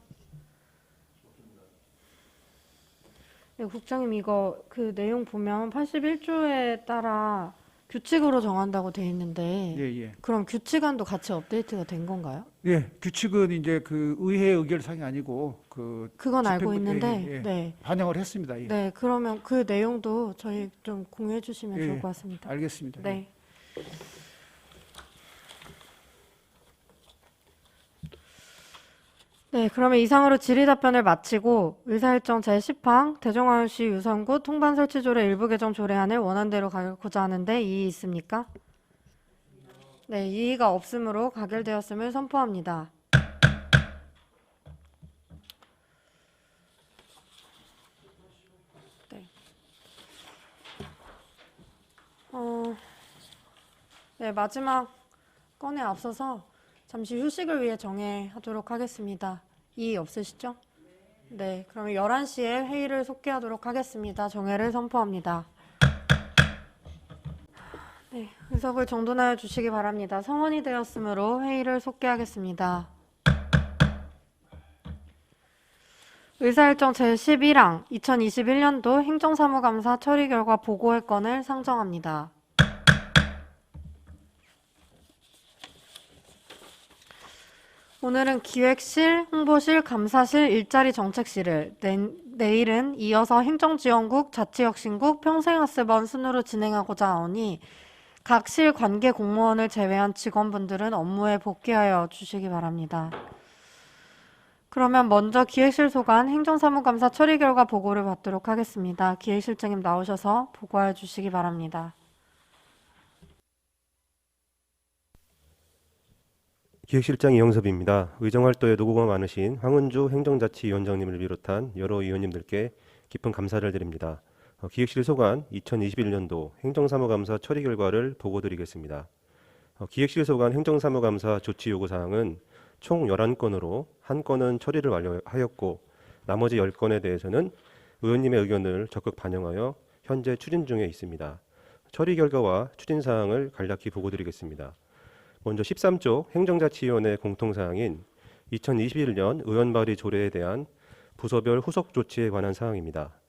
네, 국장님 이거 그 내용 보면 81조에 따라 규칙으로 정한다고 돼 있는데 예. 그럼 규칙안도 같이 업데이트가 된 건가요? 예, 규칙은 이제 그 의회 의결사항이 아니고 그 그건 알고 집행부- 있는데 예. 네. 반영을 했습니다. 예. 네, 그러면 그 내용도 저희 좀 공유해 주시면 예, 좋을 것 같습니다. 알겠습니다. 예. 네. 네, 그러면 이상으로 질의답변을 마치고 의사일정 제10항 대전광역시 유성구 통반설치조례 일부 개정 조례안을 원안대로 가결코자 하는데 이의 있습니까? 네, 이의가 없으므로 가결되었음을 선포합니다. 네. 네, 마지막 건에 앞서서 잠시 휴식을 위해 정회하도록 하겠습니다. 이의 없으시죠? 네, 그러면 11시에 회의를 속개하도록 하겠습니다. 정회를 선포합니다. 네, 의석을 정돈하여 주시기 바랍니다. 성원이 되었으므로 회의를 속개하겠습니다. 의사일정 제11항 2021년도 행정사무감사 처리 결과 보고의 건을 상정합니다. 오늘은 기획실, 홍보실, 감사실, 일자리 정책실을, 내일은 이어서 행정지원국, 자치혁신국, 평생학습원 순으로 진행하고자 하오니 각 실 관계 공무원을 제외한 직원분들은 업무에 복귀하여 주시기 바랍니다. 그러면 먼저 기획실 소관 행정사무감사 처리 결과 보고를 받도록 하겠습니다. 기획실장님 나오셔서 보고해 주시기 바랍니다. 기획실장 이영섭입니다. 의정활도에 노고가 많으신 황은주 행정자치위원장님을 비롯한 여러 위원님들께 깊은 감사를 드립니다. 기획실 소관 2021년도 행정사무감사 처리 결과를 보고드리겠습니다. 기획실 소관 행정사무감사 조치 요구사항은 총 11건으로 1건은 처리를 완료하였고 나머지 10건에 대해서는 의원님의 의견을 적극 반영하여 현재 추진 중에 있습니다. 처리 결과와 추진사항을 간략히 보고드리겠습니다. 먼저 13조 행정자치위원회 공통사항인 2021년 의원 발의 조례에 대한 부서별 후속 조치에 관한 사항입니다.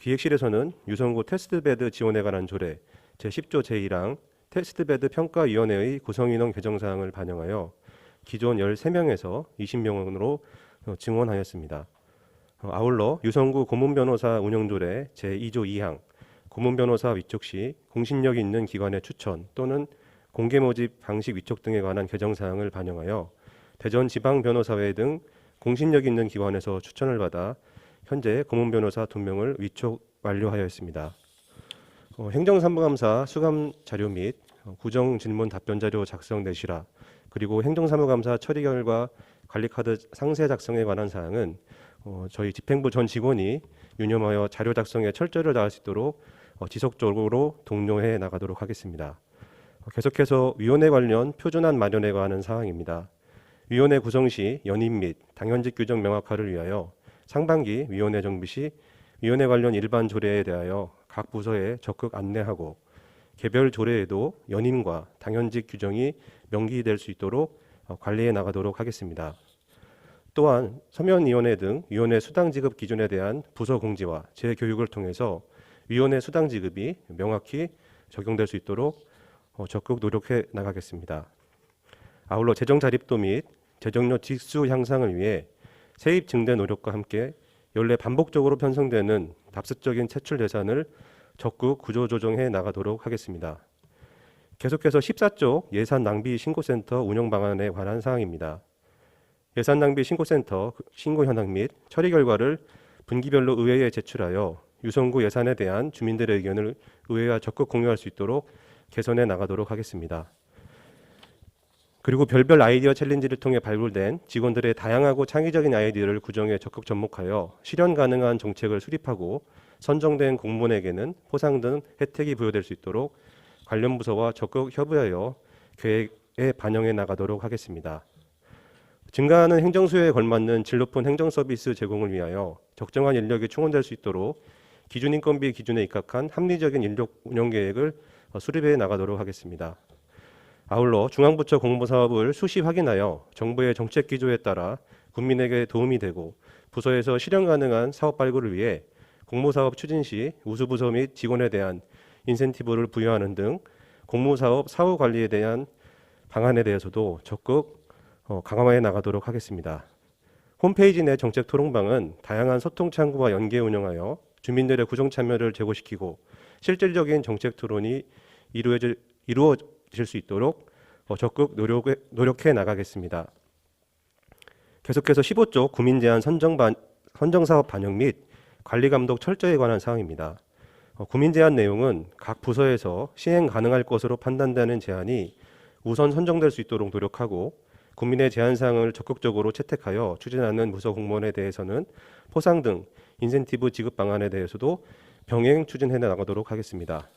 기획실에서는 유성구 테스트베드 지원에 관한 조례 제10조 제1항 테스트베드 평가위원회의 구성인원 개정사항을 반영하여 기존 13명에서 20명으로 증원하였습니다. 아울러 유성구 고문변호사 운영조례 제2조 2항 고문변호사 위촉 시 공신력 있는 기관의 추천 또는 공개 모집 방식 위촉 등에 관한 개정사항을 반영하여 대전지방변호사회 등 공신력 있는 기관에서 추천을 받아 현재 고문변호사 2명을 위촉 완료하였습니다. 행정사무감사 수감 자료 및 구정 질문 답변 자료 작성 내실화 그리고 행정사무감사 처리 결과 관리카드 상세 작성에 관한 사항은 저희 집행부 전 직원이 유념하여 자료 작성에 철저를 다할 수 있도록 지속적으로 독려해 나가도록 하겠습니다. 계속해서 위원회 관련 표준안 마련에 관한 사항입니다. 위원회 구성 시 연임 및 당연직 규정 명확화를 위하여 상반기 위원회 정비 시 위원회 관련 일반 조례에 대하여 각 부서에 적극 안내하고 개별 조례에도 연임과 당연직 규정이 명기될 수 있도록 관리해 나가도록 하겠습니다. 또한 서면위원회 등 위원회 수당 지급 기준에 대한 부서 공지와 재교육을 통해서 위원회 수당 지급이 명확히 적용될 수 있도록 적극 노력해 나가겠습니다. 아울러 재정 자립도 및 재정력 직수 향상을 위해 세입 증대 노력과 함께 연례 반복적으로 편성되는 답습적인 채출 예산을 적극 구조 조정해 나가도록 하겠습니다. 계속해서 14조 예산 낭비 신고센터 운영 방안에 관한 사항입니다. 예산 낭비 신고센터 신고 현황 및 처리 결과를 분기별로 의회에 제출하여 유성구 예산에 대한 주민들의 의견을 의회와 적극 공유할 수 있도록 개선해 나가도록 하겠습니다. 그리고 별별 아이디어 챌린지를 통해 발굴된 직원들의 다양하고 창의적인 아이디어를 구정에 적극 접목하여 실현 가능한 정책을 수립하고 선정된 공무원에게는 포상 등 혜택이 부여될 수 있도록 관련 부서와 적극 협의하여 계획에 반영해 나가도록 하겠습니다. 증가하는 행정수요에 걸맞는 질 높은 행정 서비스 제공을 위하여 적정한 인력이 충원될 수 있도록 기준인건비 기준에 입각한 합리적인 인력 운영 계획을 수립해 나가도록 하겠습니다. 아울러 중앙부처 공모사업을 수시 확인하여 정부의 정책 기조에 따라 국민에게 도움이 되고 부서에서 실현 가능한 사업 발굴을 위해 공모사업 추진 시 우수부서 및 직원에 대한 인센티브를 부여하는 등 공모사업 사후 관리에 대한 방안에 대해서도 적극 강화해 나가도록 하겠습니다. 홈페이지 내 정책 토론방은 다양한 소통 창구와 연계 운영하여 주민들의 구정 참여를 제고시키고 실질적인 정책 토론이 이루어질 수 있도록 적극 노력해 나가겠습니다. 계속해서 15조 구민제한 선정사업 반영 및 관리감독 철저에 관한 사항입니다. 구민제한 내용은 각 부서에서 시행 가능할 것으로 판단되는 제안이 우선 선정될 수 있도록 노력하고 국민의 제안 사항을 적극적으로 채택하여 추진하는 부서 공무원에 대해서는 포상 등 인센티브 지급 방안에 대해서도 병행 추진해 나가도록 하겠습니다.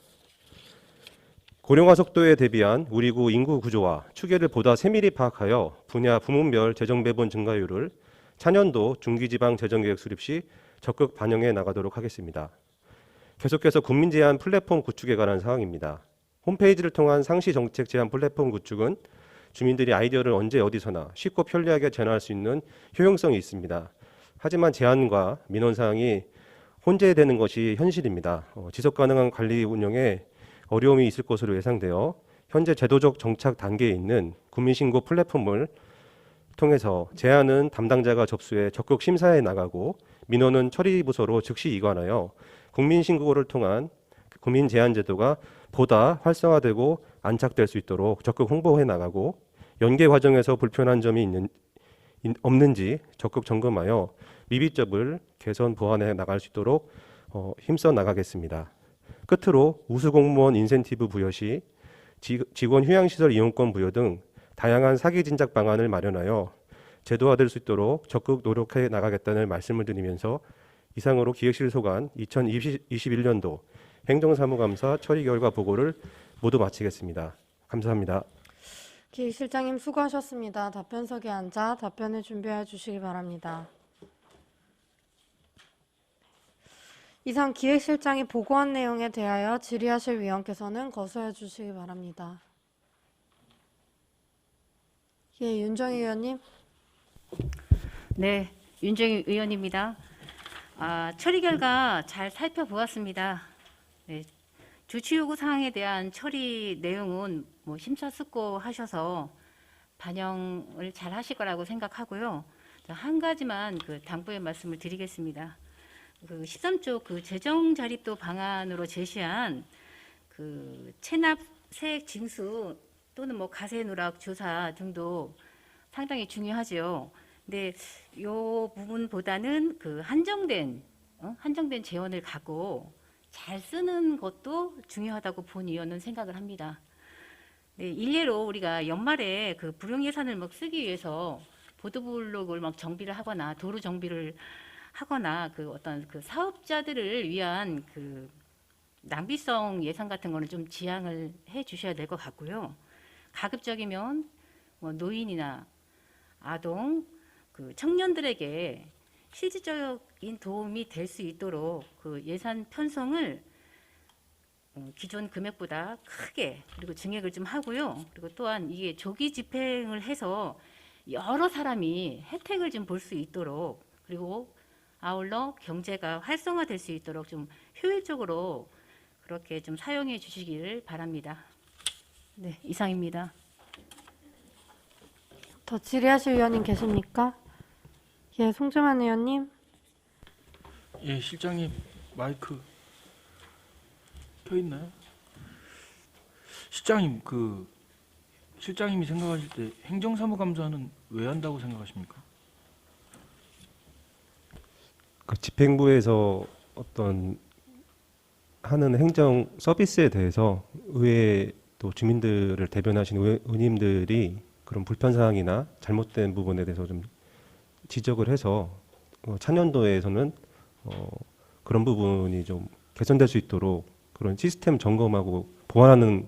고령화 속도에 대비한 우리 구 인구 구조와 추계를 보다 세밀히 파악하여 분야 부문별 재정 배분 증가율을 차년도 중기지방 재정계획 수립 시 적극 반영해 나가도록 하겠습니다. 계속해서 국민 제안 플랫폼 구축에 관한 사항입니다. 홈페이지를 통한 상시 정책 제안 플랫폼 구축은 주민들이 아이디어를 언제 어디서나 쉽고 편리하게 제안할 수 있는 효용성이 있습니다. 하지만 제안과 민원 사항이 혼재되는 것이 현실입니다. 지속 가능한 관리 운영에 어려움이 있을 것으로 예상되어 현재 제도적 정착 단계에 있는 국민신고 플랫폼을 통해서 제안은 담당자가 접수해 적극 심사해 나가고 민원은 처리부서로 즉시 이관하여 국민신고를 통한 국민제안제도가 보다 활성화되고 안착될 수 있도록 적극 홍보해 나가고 연계 과정에서 불편한 점이 없는지 적극 점검하여 미비점을 개선 보완해 나갈 수 있도록 힘써 나가겠습니다. 끝으로 우수공무원 인센티브 부여 시 직원 휴양시설 이용권 부여 등 다양한 사기 진작 방안을 마련하여 제도화될 수 있도록 적극 노력해 나가겠다는 말씀을 드리면서 이상으로 기획실 소관 2021년도 행정사무감사 처리 결과 보고를 모두 마치겠습니다. 감사합니다. 기획실장님 수고하셨습니다. 답변석에 앉아 답변을 준비해 주시기 바랍니다. 이상 기획실장이 보고한 내용에 대하여 질의하실 위원께서는 거수해 주시기 바랍니다. 예, 윤정희 의원님. 네, 윤정희 의원입니다. 처리 결과 잘 살펴보았습니다. 네, 조치 요구 사항에 대한 처리 내용은 심사숙고하셔서 반영을 잘 하실 거라고 생각하고요. 한 가지만 당부의 말씀을 드리겠습니다. 13조 재정 자립도 방안으로 제시한 체납 세액 징수 또는 가세 누락 조사 등도 상당히 중요하죠. 근데 이 부분보다는 한정된 재원을 갖고 잘 쓰는 것도 중요하다고 본 의원은 생각을 합니다. 네, 일례로 우리가 연말에 불용 예산을 쓰기 위해서 보도블록을 정비를 하거나 도로 정비를 하거나 어떤 사업자들을 위한 낭비성 예산 같은 거는 좀 지양을 해 주셔야 될 것 같고요. 가급적이면 노인이나 아동, 청년들에게 실질적인 도움이 될 수 있도록 예산 편성을 기존 금액보다 크게 그리고 증액을 좀 하고요. 그리고 또한 이게 조기 집행을 해서 여러 사람이 혜택을 좀 볼 수 있도록 그리고 아울러 경제가 활성화될 수 있도록 좀 효율적으로 그렇게 좀 사용해 주시기를 바랍니다. 네, 이상입니다. 더 질의하실 의원님 계십니까? 예, 송주만 의원님. 예, 실장님 마이크 켜 있나요? 실장님 실장님이 생각하실 때 행정사무감사는 왜 한다고 생각하십니까? 집행부에서 어떤 하는 행정 서비스에 대해서 의회 또 주민들을 대변하시는 의원님들이 그런 불편 사항이나 잘못된 부분에 대해서 좀 지적을 해서 차년도에서는 그런 부분이 좀 개선될 수 있도록 그런 시스템 점검하고 보완하는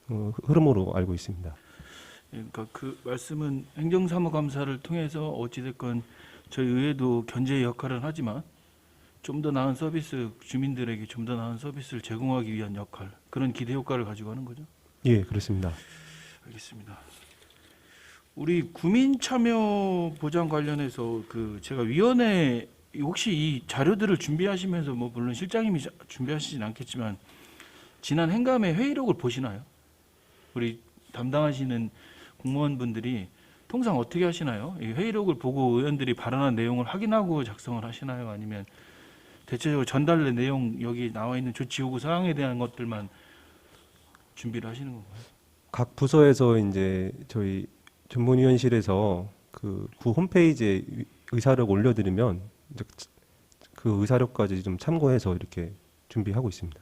흐름으로 알고 있습니다. 그러니까 말씀은 행정사무감사를 통해서 어찌됐건 저희 의회도 견제 역할을 하지만 좀 더 나은 서비스, 주민들에게 좀 더 나은 서비스를 제공하기 위한 역할, 그런 기대 효과를 가지고 하는 거죠? 예, 그렇습니다. 알겠습니다. 우리 구민 참여 보장 관련해서 제가 위원회 혹시 이 자료들을 준비하시면서 물론 실장님이 준비하시진 않겠지만 지난 행감의 회의록을 보시나요? 우리 담당하시는 공무원분들이 통상 어떻게 하시나요? 이 회의록을 보고 의원들이 발언한 내용을 확인하고 작성을 하시나요? 아니면 대체적으로 전달된 내용 여기 나와 있는 조치 요구 사항에 대한 것들만 준비를 하시는 건가요? 각 부서에서 이제 저희 전문위원실에서 그 구 홈페이지에 의사록 올려드리면 이제 그 의사록까지 좀 참고해서 이렇게 준비하고 있습니다.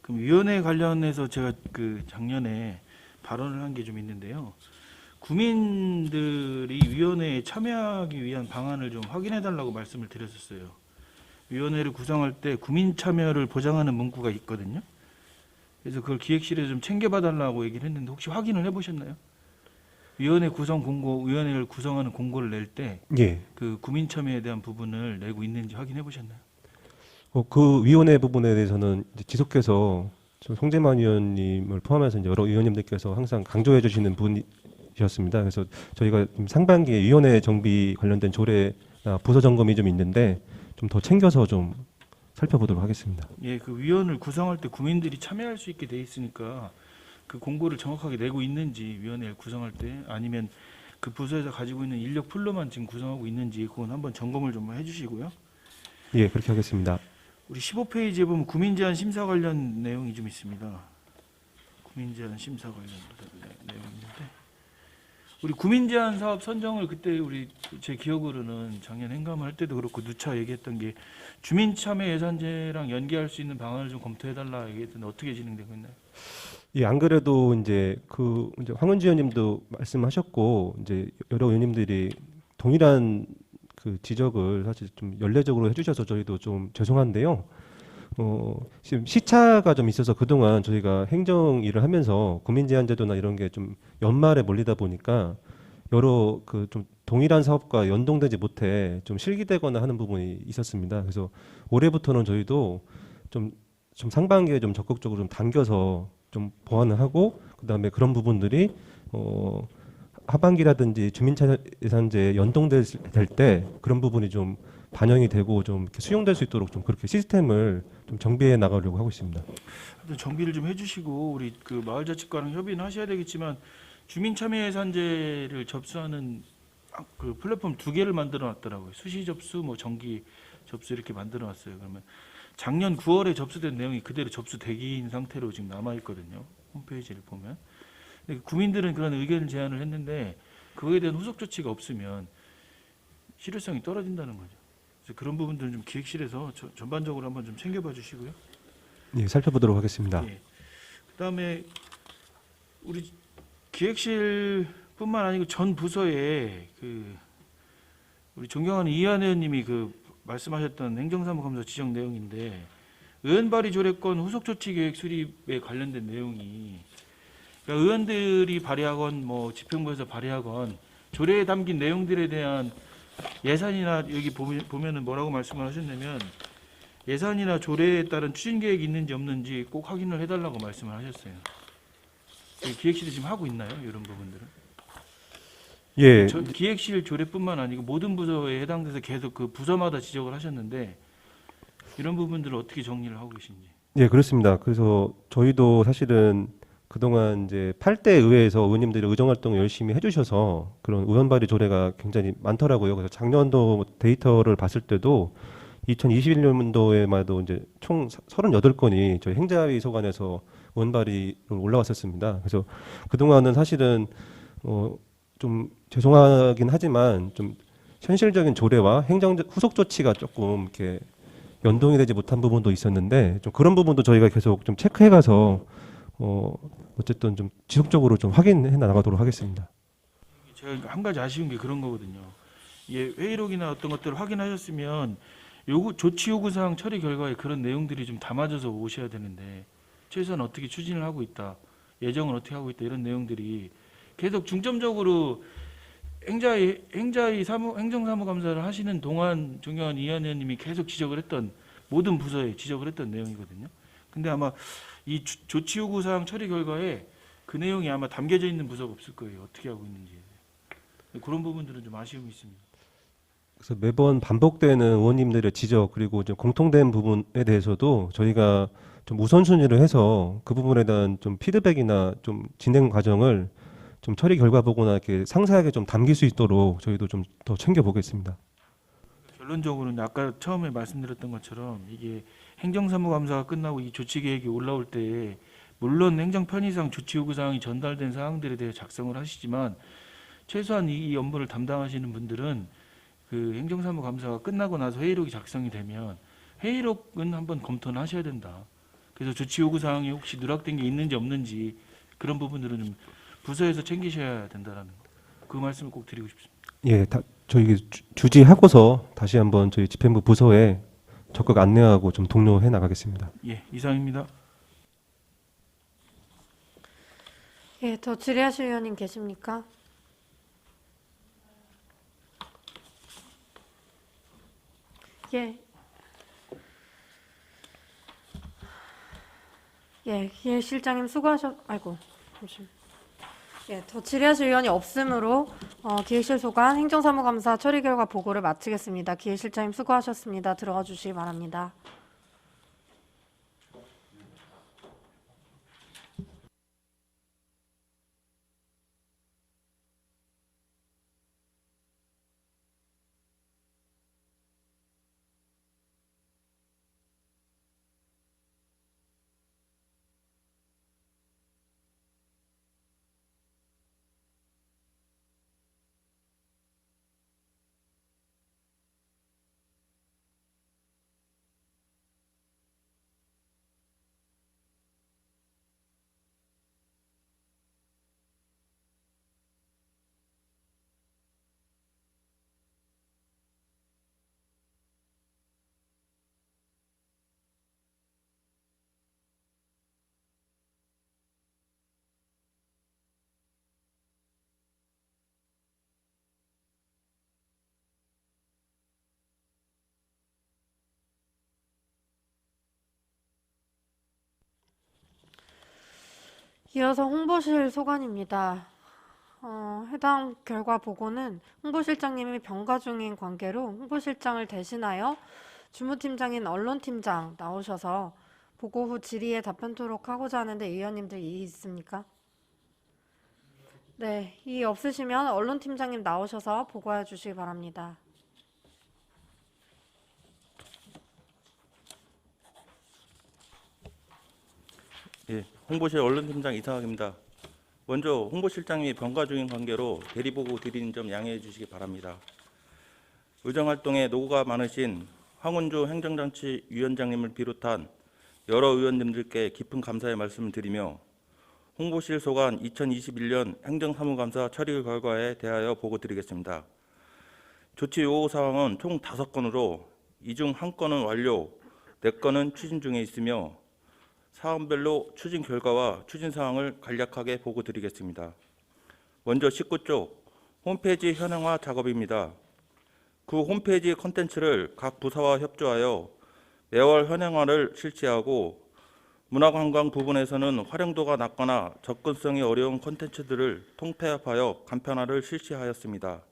그럼 위원회 관련해서 제가 그 작년에 발언을 한 게 좀 있는데요. 구민들이 위원회에 참여하기 위한 방안을 좀 확인해 달라고 말씀을 드렸었어요. 위원회를 구성할 때 구민 참여를 보장하는 문구가 있거든요. 그래서 그걸 기획실에 좀 챙겨봐 달라고 얘기를 했는데 혹시 확인을 해보셨나요? 위원회 구성 공고, 위원회를 구성하는 공고를 낼 때 예. 그 구민 참여에 대한 부분을 내고 있는지 확인해 보셨나요? 그 위원회 부분에 대해서는 이제 지속해서 저 송재만 위원님을 포함해서 이제 여러 위원님들께서 항상 강조해 주시는 분이셨습니다. 그래서 저희가 상반기에 위원회 정비 관련된 조례나 부서 점검이 좀 있는데 좀 더 챙겨서 좀 살펴보도록 하겠습니다. 예, 그 위원을 구성할 때 구민들이 참여할 수 있게 돼 있으니까 그 공고를 정확하게 내고 있는지 위원회를 구성할 때 아니면 그 부서에서 가지고 있는 인력 풀로만 지금 구성하고 있는지 그건 한번 점검을 좀 해주시고요. 예, 그렇게 하겠습니다. 우리 15페이지에 보면 구민 제한 심사 관련 내용이 좀 있습니다. 구민 제한 심사 관련 내용이 있는데 우리 구민 제한 사업 선정을 그때 우리 제 기억으로는 작년 행감을 할 때도 그렇고 누차 얘기했던 게 주민 참여 예산제랑 연계할 수 있는 방안을 좀 검토해 달라 얘기했는데 어떻게 진행되고 있나요? 예, 안 그래도 이제 이제 황은지 의원님도 말씀하셨고 이제 여러 의원님들이 동일한 그 지적을 사실 좀 연례적으로 해주셔서 저희도 좀 죄송한데요. 지금 시차가 좀 있어서 그동안 저희가 행정 일을 하면서 국민제한제도나 이런 게 좀 연말에 몰리다 보니까 여러 그 좀 동일한 사업과 연동되지 못해 좀 실기되거나 하는 부분이 있었습니다. 그래서 올해부터는 저희도 좀 상반기에 좀 적극적으로 좀 당겨서 좀 보완을 하고 그다음에 그런 부분들이 하반기라든지 주민예산제에 연동될 때 그런 부분이 좀 반영이 되고 좀 이렇게 수용될 수 있도록 좀 그렇게 시스템을 좀 정비해 나가려고 하고 있습니다. 정비를 좀 해주시고 우리 그 마을자치과랑 협의는 하셔야 되겠지만 주민참여예산제를 접수하는 그 플랫폼 2개를 만들어 놨더라고요. 수시 접수, 뭐 정기 접수 이렇게 만들어 놨어요. 그러면 작년 9월에 접수된 내용이 그대로 접수 대기인 상태로 지금 남아 있거든요. 홈페이지를 보면. 근데 구민들은 그런 의견을 제안을 했는데 그거에 대한 후속 조치가 없으면 실효성이 떨어진다는 거죠. 그래서 그런 부분들은 좀 기획실에서 전반적으로 한번 좀 챙겨봐 주시고요. 예, 살펴보도록 하겠습니다. 예. 그다음에 우리 기획실뿐만 아니고 전 부서에 그 우리 존경하는 이한 의원님이 그 말씀하셨던 행정사무감사 지적 내용인데 의원 발의 조례권 후속 조치 계획 수립에 관련된 내용이 그러니까 의원들이 발의하건 뭐 집행부에서 발의하건 조례에 담긴 내용들에 대한 예산이나 여기 보면은 뭐라고 말씀을 하셨냐면 예산이나 조례에 따른 추진 계획이 있는지 없는지 꼭 확인을 해달라고 말씀을 하셨어요. 기획실이 지금 하고 있나요? 이런 부분들은? 예, 기획실 조례뿐만 아니고 모든 부서에 해당돼서 계속 그 부서마다 지적을 하셨는데 이런 부분들을 어떻게 정리를 하고 계신지. 예, 그렇습니다. 그래서 저희도 사실은 그동안 이제 8대 의회에서 의원님들이 의정 활동을 열심히 해주셔서 그런 의원 발의 조례가 굉장히 많더라고요. 그래서 작년도 데이터를 봤을 때도 2021년도에마도 이제 총 38건이 저희 행자위 소관에서 의원 발의로 올라왔었습니다. 그래서 그동안은 사실은 좀 죄송하긴 하지만 좀 현실적인 조례와 행정 후속 조치가 조금 이렇게 연동이 되지 못한 부분도 있었는데 좀 그런 부분도 저희가 계속 좀 체크해 가서 어쨌든 좀 지속적으로 좀 확인해 나가도록 하겠습니다. 제가 한 가지 아쉬운 게 그런 거거든요. 예, 회의록이나 어떤 것들을 확인하셨으면 조치 요구사항 처리 결과에 그런 내용들이 좀 담아져서 오셔야 되는데 최소한 어떻게 추진을 하고 있다, 예정을 어떻게 하고 있다 이런 내용들이 계속 중점적으로 행자위 행정사무감사를 하시는 동안 존경하는 이한 의원님이 계속 지적을 했던 모든 부서에 지적을 했던 내용이거든요. 근데 아마 이 조치 요구 사항 처리 결과에 그 내용이 아마 담겨져 있는 부서가 없을 거예요. 어떻게 하고 있는지. 그런 부분들은 좀 아쉬움이 있습니다. 그래서 매번 반복되는 의원님들의 지적 그리고 좀 공통된 부분에 대해서도 저희가 좀 우선순위를 해서 그 부분에 대한 좀 피드백이나 좀 진행 과정을 좀 처리 결과 보고나 이렇게 상세하게 좀 담길 수 있도록 저희도 좀 더 챙겨보겠습니다. 결론적으로는 아까 처음에 말씀드렸던 것처럼 이게 행정사무감사가 끝나고 이 조치계획이 올라올 때 물론 행정 편의상 조치요구 사항이 전달된 사항들에 대해 작성을 하시지만 최소한 이 업무를 담당하시는 분들은 그 행정사무감사가 끝나고 나서 회의록이 작성이 되면 회의록은 한번 검토는 하셔야 된다. 그래서 조치 요구 사항이 혹시 누락된 게 있는지 없는지 그런 부분들은 좀 부서에서 챙기셔야 된다라는 거. 그 말씀을 꼭 드리고 싶습니다. 예, 저희 주지하고서 다시 한번 저희 집행부 부서에 적극 안내하고 좀 독려해 나가겠습니다. 예, 이상입니다. 예, 더 질의하실 의원님 계십니까? 예. 예, 기획실장님 아이고, 잠시만. 예, 더 질의하실 의원이 없으므로 기획실 소관 행정사무감사 처리 결과 보고를 마치겠습니다. 기획실장님 수고하셨습니다. 들어가 주시기 바랍니다. 이어서 홍보실 소관입니다. 해당 결과 보고는 홍보실장님이 병가 중인 관계로 홍보실장을 대신하여 주무팀장인 언론팀장 나오셔서 보고 후 질의에 답변토록 하고자 하는데 의원님들 이의 있습니까? 네, 이의 없으시면 언론팀장님 나오셔서 보고해 주시기 바랍니다. 예, 홍보실 언론팀장 이상학입니다. 먼저 홍보실장님이 병가 중인 관계로 대리보고 드리는 점 양해해 주시기 바랍니다. 의정활동에 노고가 많으신 황운주 행정장치위원장님을 비롯한 여러 의원님들께 깊은 감사의 말씀을 드리며 홍보실 소관 2021년 행정사무감사 처리 결과에 대하여 보고드리겠습니다. 조치 요구 사항은 총 5건으로 이 중 1건은 완료, 4건은 추진 중에 있으며 사안별로 추진 결과와 추진 사항을 간략하게 보고드리겠습니다. 먼저 19쪽 홈페이지 현황화 작업입니다. 그 홈페이지 콘텐츠를 각 부서와 협조하여 매월 현황화를 실시하고 문화관광 부분에서는 활용도가 낮거나 접근성이 어려운 콘텐츠들을 통폐합하여 간편화를 실시하였습니다.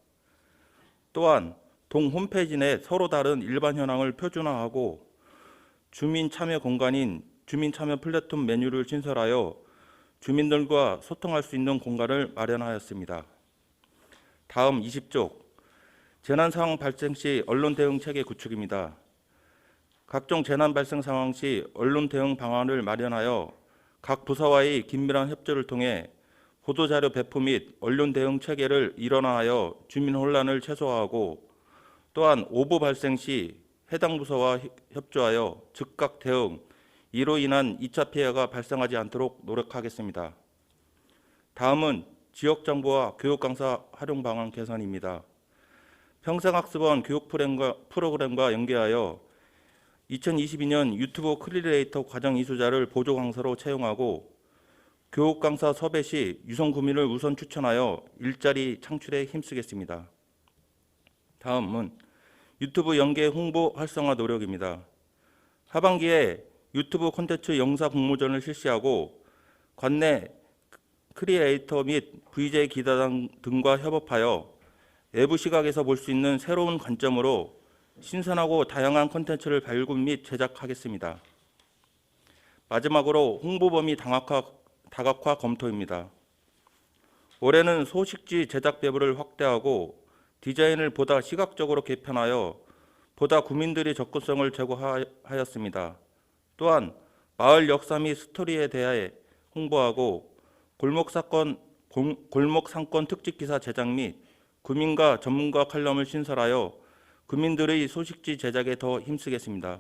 또한 동 홈페이지 내 서로 다른 일반 현황을 표준화하고 주민 참여 공간인 주민 참여 플랫폼 메뉴를 신설하여 주민들과 소통할 수 있는 공간을 마련하였습니다. 다음 20쪽 재난 상황 발생 시 언론 대응 체계 구축입니다. 각종 재난 발생 상황 시 언론 대응 방안을 마련하여 각 부서와의 긴밀한 협조를 통해 보도자료 배포 및 언론 대응 체계를 일원화하여 주민 혼란을 최소화하고 또한 오보 발생 시 해당 부서와 협조하여 즉각 대응, 이로 인한 2차 피해가 발생하지 않도록 노력하겠습니다. 다음은 지역정보와 교육강사 활용 방안 개선입니다. 평생학습원 교육 프로그램과 연계하여 2022년 유튜브 크리에이터 과정 이수자를 보조 강사로 채용하고 교육 강사 섭외 시 유성 구민을 우선 추천하여 일자리 창출에 힘쓰겠습니다. 다음은 유튜브 연계 홍보 활성화 노력입니다. 하반기에 유튜브 콘텐츠 영사 공모전을 실시하고 관내 크리에이터 및 VJ 기자단 등과 협업하여 외부 시각에서 볼 수 있는 새로운 관점으로 신선하고 다양한 콘텐츠를 발굴 및 제작하겠습니다. 마지막으로 홍보 범위 다각화 검토입니다. 올해는 소식지 제작 배부를 확대하고 디자인을 보다 시각적으로 개편하여 보다 국민들이 접근성을 제고하였습니다. 또한 마을 역사 및 스토리에 대해 홍보하고 골목 사건 골목 상권 특집 기사 제작 및 구민과 전문가 칼럼을 신설하여 구민들의 소식지 제작에 더 힘쓰겠습니다.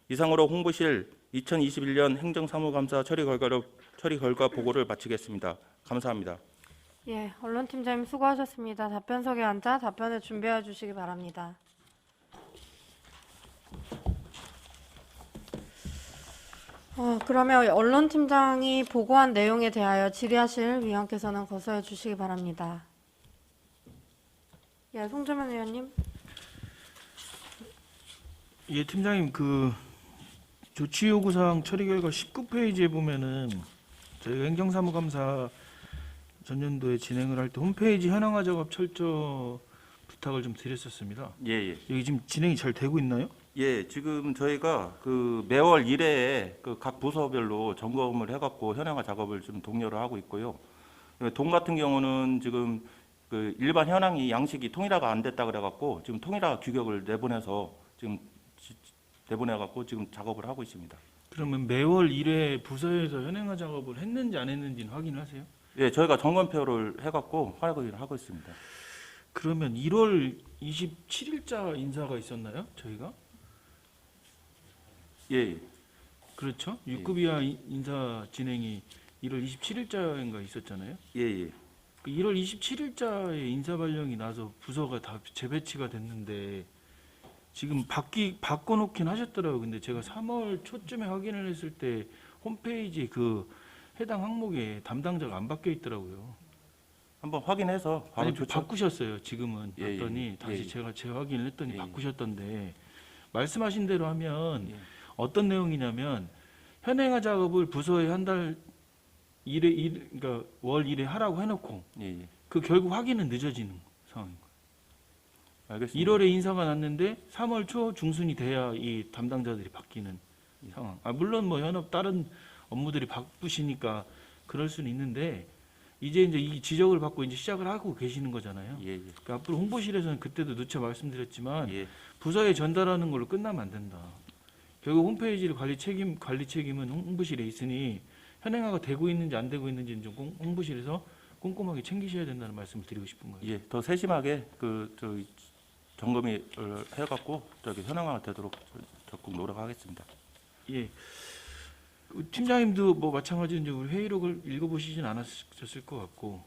이상으로 홍보실 2021년 행정사무감사 처리 결과 보고를 마치겠습니다. 감사합니다. 예, 언론팀장님 수고하셨습니다. 답변석에 앉아 답변을 준비해 주시기 바랍니다. 그러면 언론팀장이 보고한 내용에 대하여 질의하실 위원께서는 거소해 주시기 바랍니다. 예, 송재만 의원님. 예, 팀장님, 그 조치 요구 사항 처리 결과 19페이지에 보면은 저희가 행정사무감사 전년도에 진행을 할 때 홈페이지 현황화 작업 철저 부탁을 좀 드렸었습니다. 예. 여기 지금 진행이 잘 되고 있나요? 예, 지금 저희가 그 매월 1회에 그 각 부서별로 점검을 해갖고 현황화 작업을 좀 독려를 하고 있고요. 동 같은 경우는 지금 그 일반 현황이 양식이 통일화가 안 됐다 그래갖고 지금 통일화 규격을 내보내서 지금 내보내갖고 지금 작업을 하고 있습니다. 그러면 매월 1회 부서에서 현황화 작업을 했는지 안 했는지는 확인하세요? 예, 저희가 점검표를 해갖고 확인을 하고 있습니다. 그러면 1월 27일자 인사가 있었나요? 저희가? 예. 그렇죠? 6급 이하 인사 진행이 1월 27일자인가 있었잖아요. 예. 그 1월 27일자에 인사 발령이 나서 부서가 다 재배치가 됐는데 지금 바꿔놓긴 하셨더라고요. 근데 제가 3월 초쯤에 확인을 했을 때 홈페이지에 그 해당 항목에 담당자가 안 바뀌어 있더라고요. 한번 확인해서 바로 아니, 바꾸셨어요. 지금은 예, 봤더니 예, 다시 예. 제가 재확인을 했더니 예, 바꾸셨던데 말씀하신 대로 하면 예. 어떤 내용이냐면 현행화 작업을 부서에 한 달 그러니까 월 1회 하라고 해놓고 예. 그 결국 확인은 늦어지는 상황인 거예요. 알겠습니다. 1월에 인사가 났는데 3월 초 중순이 돼야 이 담당자들이 바뀌는 상황. 물론 뭐 현업 다른 업무들이 바쁘시니까 그럴 수는 있는데 이제 이 지적을 받고 이제 시작을 하고 계시는 거잖아요. 예. 그러니까 앞으로 홍보실에서는 그때도 누차 말씀드렸지만 예. 부서에 전달하는 걸로 끝나면 안 된다. 결국 홈페이지를 관리 책임은 홍보실에 있으니 현행화가 되고 있는지 안 되고 있는지는 좀 홍보실에서 꼼꼼하게 챙기셔야 된다는 말씀을 드리고 싶은 거예요. 예. 더 세심하게 저희 점검을 해갖고 현황화가 되도록 적극 노력하겠습니다. 예. 팀장님도 뭐 마찬가지로 이제 우리 회의록을 읽어보시진 않았을 것 같고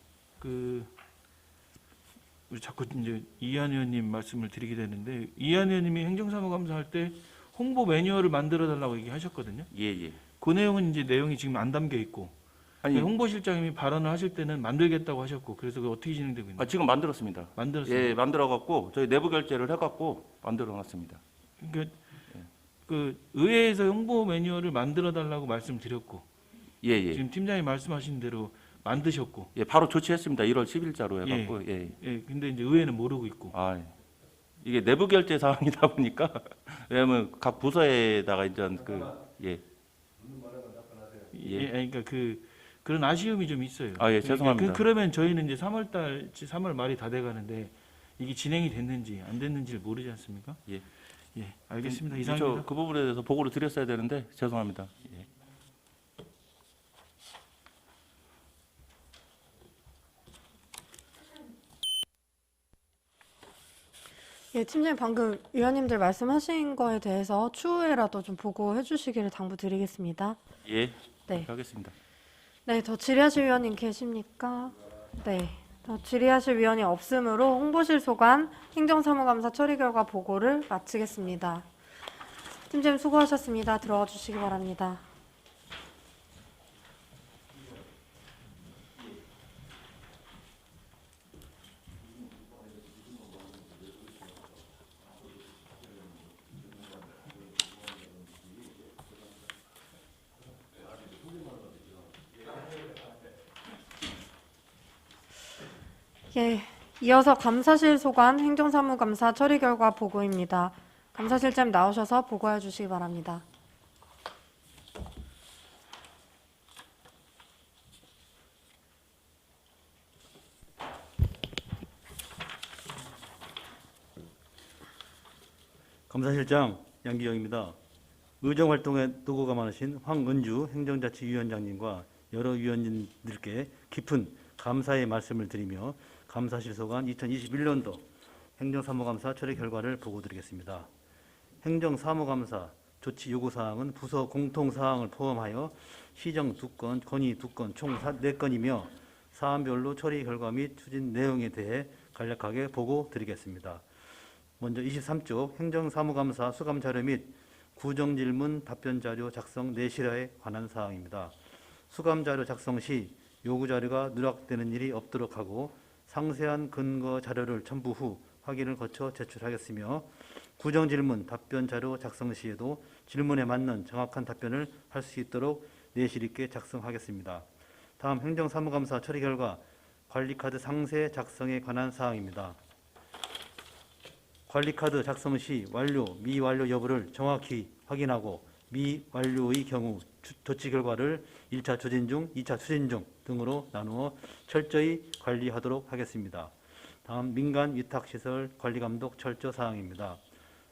우리 자꾸 이제 이한 의원님 말씀을 드리게 되는데 이한 의원님이 행정사무감사할 때 홍보 매뉴얼을 만들어 달라고 얘기하셨거든요. 예. 그 내용은 이제 내용이 지금 안 담겨 있고 아니, 홍보실장님이 발언을 하실 때는 만들겠다고 하셨고 그래서 그 어떻게 진행되고 있나요? 지금 만들었습니다. 만들었어요. 예, 만들어갖고 저희 내부 결제를 해갖고 만들어놨습니다. 그러니까 그 의회에서 홍보 매뉴얼을 만들어 달라고 말씀드렸고 예. 지금 팀장이 말씀하신 대로 만드셨고 예, 바로 조치했습니다. 1월 10일자로 해갖고. 예. 근데 이제 의회는 모르고 있고 이게 내부 결제 사항이다 보니까 왜냐면 각 부서에다가 이제 그러니까 그런 아쉬움이 좀 있어요. 예, 죄송합니다. 그러면 저희는 이제 3월 말이 다 돼가는데 이게 진행이 됐는지 안 됐는지를 모르지 않습니까? 예. 알겠습니다. 저 이상입니다. 그 부분에 대해서 보고를 드렸어야 되는데 죄송합니다. 예. 예, 팀장님 방금 위원님들 말씀하신 거에 대해서 추후에라도 좀 보고해 주시기를 당부드리겠습니다. 예. 네. 그렇게 하겠습니다. 네, 더 질의하실 위원님 계십니까? 네, 더 질의하실 위원이 없으므로 홍보실 소관 행정사무감사 처리 결과 보고를 마치겠습니다. 팀장님 수고하셨습니다. 들어와 주시기 바랍니다. 예, 이어서 감사실 소관 행정사무감사 처리 결과 보고입니다. 감사실장 나오셔서 보고해 주시기 바랍니다. 감사실장 양기영입니다. 의정활동에 노고가 많으신 황은주 행정자치위원장님과 여러 위원님들께 깊은 감사의 말씀을 드리며 감사실 소관 2021년도 행정사무감사 처리 결과를 보고드리겠습니다. 행정사무감사 조치 요구사항은 부서 공통사항을 포함하여 시정 2건, 건의 2건, 총 4건이며 사안별로 처리 결과 및 추진 내용에 대해 간략하게 보고드리겠습니다. 먼저 23쪽 행정사무감사 수감자료 및 구정질문 답변자료 작성 내실화에 관한 사항입니다. 수감자료 작성 시 요구자료가 누락되는 일이 없도록 하고 상세한 근거 자료를 첨부 후 확인을 거쳐 제출하겠으며 구정질문 답변자료 작성 시에도 질문에 맞는 정확한 답변을 할 수 있도록 내실 있게 작성하겠습니다. 다음 행정사무감사 처리 결과 관리카드 상세 작성에 관한 사항입니다. 관리카드 작성 시 완료, 미완료 여부를 정확히 확인하고 미완료의 경우 조치 결과를 1차 추진 중, 2차 추진 중 등으로 나누어 철저히 관리하도록 하겠습니다. 다음 민간 위탁시설 관리감독 철저 사항입니다.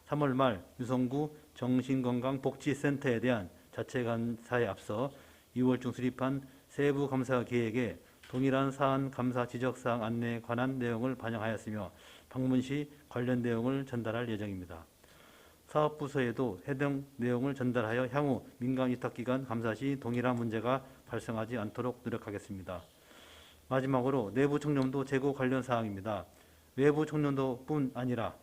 3월 말 유성구 정신건강복지센터에 대한 자체감사에 앞서 2월 중 수립한 세부 감사 계획에 동일한 사안 감사 지적사항 안내에 관한 내용을 반영하였으며 방문 시 관련 내용을 전달할 예정입니다. 사업부서에도 해당 내용을 전달하여 향후 민간위탁기관 감사 시 동일한 문제가 발생하지 않도록 노력하겠습니다. 마지막으로 내부 청렴도 제고 관련 사항입니다. 외부 청렴도뿐 아니라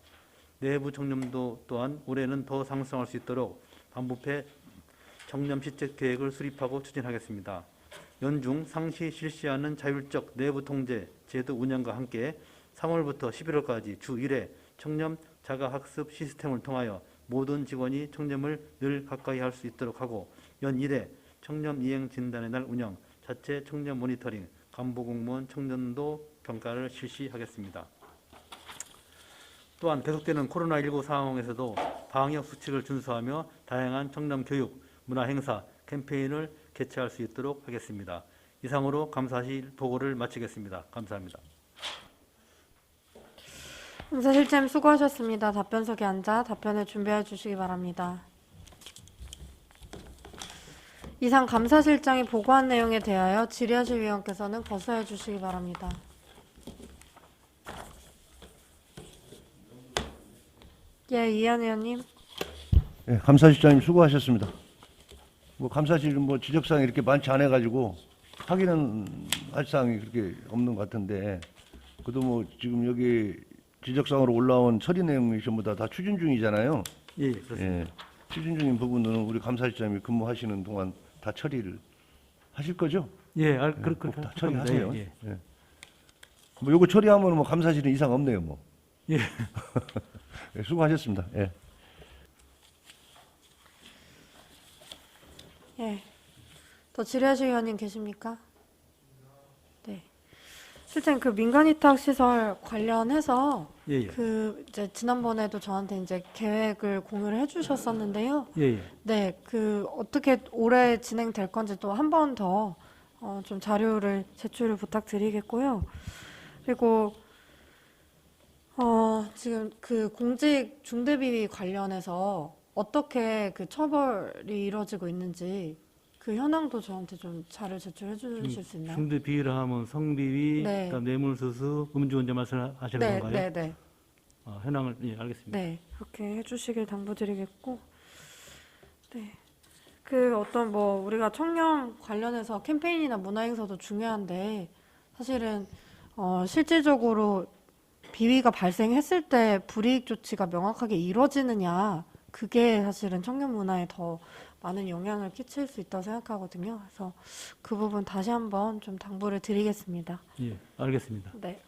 내부 청렴도 또한 올해는 더 상승할 수 있도록 반부패 청렴 시책 계획을 수립하고 추진하겠습니다. 연중 상시 실시하는 자율적 내부 통제 제도 운영과 함께 3월부터 11월까지 주 1회 청렴 자가학습 시스템을 통하여 모든 직원이 청렴을 늘 가까이 할 수 있도록 하고 연 1회 청렴 이행 진단의 날 운영, 자체 청렴 모니터링, 간부 공무원 청렴도 평가를 실시하겠습니다. 또한 계속되는 코로나19 상황에서도 방역 수칙을 준수하며 다양한 청렴 교육, 문화 행사, 캠페인을 개최할 수 있도록 하겠습니다. 이상으로 감사실 보고를 마치겠습니다. 감사합니다. 감사실장님 수고하셨습니다. 답변석에 앉아 답변을 준비해 주시기 바랍니다. 이상 감사실장이 보고한 내용에 대하여 질의하실 위원께서는 거부해 주시기 바랍니다. 예, 이한 의원님. 네, 감사실장님 수고하셨습니다. 감사실은 지적사항이 이렇게 많지 않아 가지고 확인은 할 사항이 그렇게 없는 것 같은데 그래도 지금 여기 지적사항으로 올라온 처리 내용이 전부 다 추진 중이잖아요. 예, 그렇습니다. 추진 중인 부분은 우리 감사실장님이 근무하시는 동안 다 처리를 하실 거죠? 예, 꼭 다 처리하세요. 예, 예. 요거 처리하면 감사실은 이상 없네요. 예. 네, 수고하셨습니다. 예. 예. 더 질의하실 위원님 계십니까? 네. 실장님, 민간위탁 시설 관련해서 예, 예. 이제 지난번에도 저한테 이제 계획을 공유를 해주셨었는데요. 예, 예. 네, 어떻게 올해 진행될 건지 또 한 번 더 좀 자료를 제출을 부탁드리겠고요. 그리고 지금 공직 중대비위 관련해서 어떻게 처벌이 이루어지고 있는지 그 현황도 저한테 좀 자료 제출해 주실 수 있나요? 중대 비위라 하면 성비위, 네. 그다음 뇌물수수, 음주운전 말씀하시는 네, 건가요? 네, 네. 현황을 예, 알겠습니다. 네, 그렇게 해주시길 당부드리겠고, 네. 우리가 청렴 관련해서 캠페인이나 문화행사도 중요한데, 사실은, 실질적으로 비위가 발생했을 때 불이익 조치가 명확하게 이루어지느냐, 그게 사실은 청렴 문화에 더 많은 영향을 끼칠 수 있다고 생각하거든요. 그래서 그 부분 다시 한번 좀 당부를 드리겠습니다. 예, 알겠습니다. 네.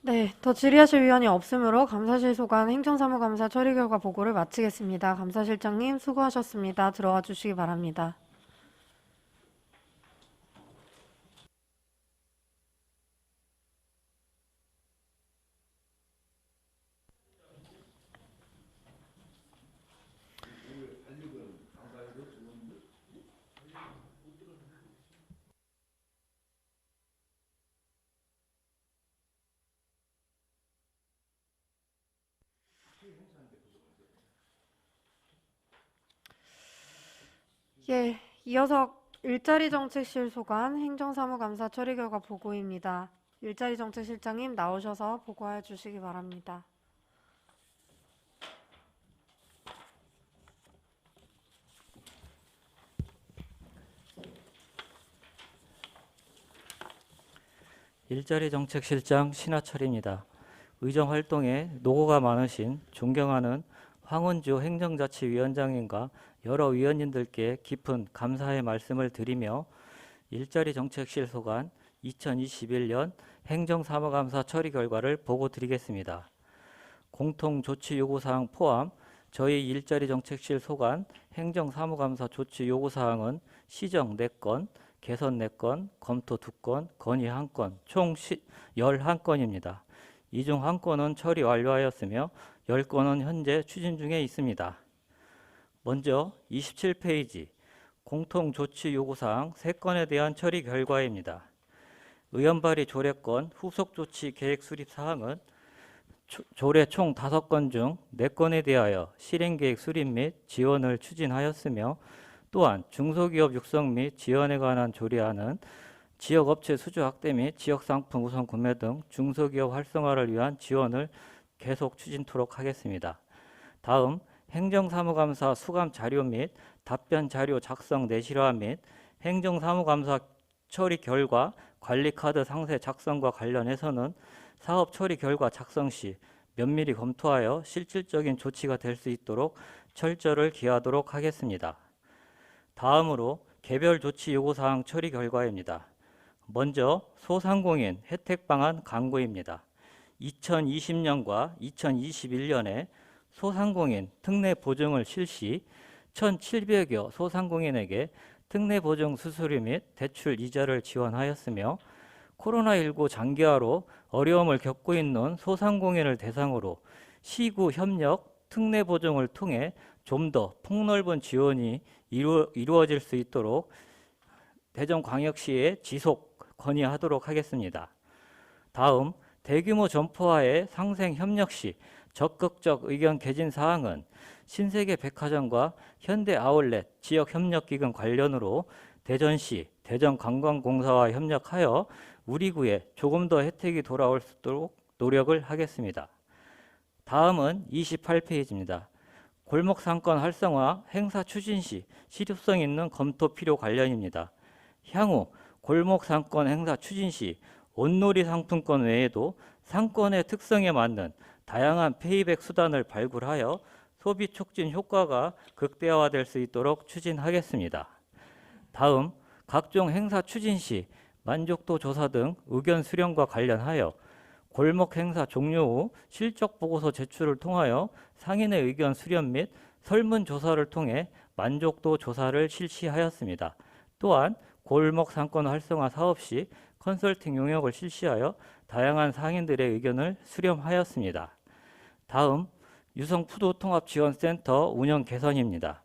네, 더 질의하실 위원이 없으므로 감사실 소관 행정사무감사 처리 결과 보고를 마치겠습니다. 감사실장님 수고하셨습니다. 들어와 주시기 바랍니다. 예, 이어서 일자리 정책실 소관 행정사무감사 처리 결과 보고입니다. 일자리 정책실장님 나오셔서 보고해 주시기 바랍니다. 일자리 정책실장 신하철입니다. 의정 활동에 노고가 많으신 존경하는 황은주 행정자치위원장님과 여러 위원님들께 깊은 감사의 말씀을 드리며 일자리 정책실 소관 2021년 행정사무감사 처리 결과를 보고 드리겠습니다. 공통조치 요구사항 포함 저희 일자리 정책실 소관 행정사무감사 조치 요구사항은 시정 4건, 개선 4건, 검토 2건, 건의 1건, 총 11건입니다. 이 중 1건은 처리 완료하였으며 10건은 현재 추진 중에 있습니다. 먼저 27페이지 공통조치 요구사항 3건에 대한 처리 결과입니다. 의원 발의 조례권 후속 조치 계획 수립 사항은 조례 총 5건 중 4건에 대하여 실행계획 수립 및 지원을 추진하였으며 또한 중소기업 육성 및 지원에 관한 조례안은 지역업체 수주 확대 및 지역상품 우선 구매 등 중소기업 활성화를 위한 지원을 계속 추진토록 하겠습니다. 다음 행정사무감사 수감 자료 및 답변 자료 작성 내실화 및 행정사무감사 처리 결과 관리카드 상세 작성과 관련해서는 사업 처리 결과 작성 시 면밀히 검토하여 실질적인 조치가 될 수 있도록 철저를 기하도록 하겠습니다. 다음으로 개별 조치 요구사항 처리 결과입니다. 먼저 소상공인 혜택방안 광고입니다. 2020년과 2021년에 소상공인 특례 보증을 실시 1,700여 소상공인에게 특례 보증 수수료 및 대출 이자를 지원하였으며 코로나19 장기화로 어려움을 겪고 있는 소상공인을 대상으로 시구 협력 특례 보증을 통해 좀 더 폭넓은 지원이 이루어질 수 있도록 대전광역시에 지속 건의하도록 하겠습니다. 다음 대규모 점포와의 상생 협력 시 적극적 의견 개진 사항은 신세계 백화점과 현대 아울렛 지역 협력 기금 관련으로 대전시 대전관광공사와 협력하여 우리 구에 조금 더 혜택이 돌아올 수 있도록 노력을 하겠습니다. 다음은 28페이지입니다. 골목상권 활성화 행사 추진 시 실효성 있는 검토 필요 관련입니다. 향후 골목상권 행사 추진 시 온놀이 상품권 외에도 상권의 특성에 맞는 다양한 페이백 수단을 발굴하여 소비 촉진 효과가 극대화될 수 있도록 추진하겠습니다. 다음 각종 행사 추진 시 만족도 조사 등 의견 수렴과 관련하여 골목 행사 종료 후 실적 보고서 제출을 통하여 상인의 의견 수렴 및 설문조사를 통해 만족도 조사를 실시하였습니다. 또한 골목 상권 활성화 사업 시 컨설팅 용역을 실시하여 다양한 상인들의 의견을 수렴하였습니다. 다음 유성푸도통합지원센터 운영 개선입니다.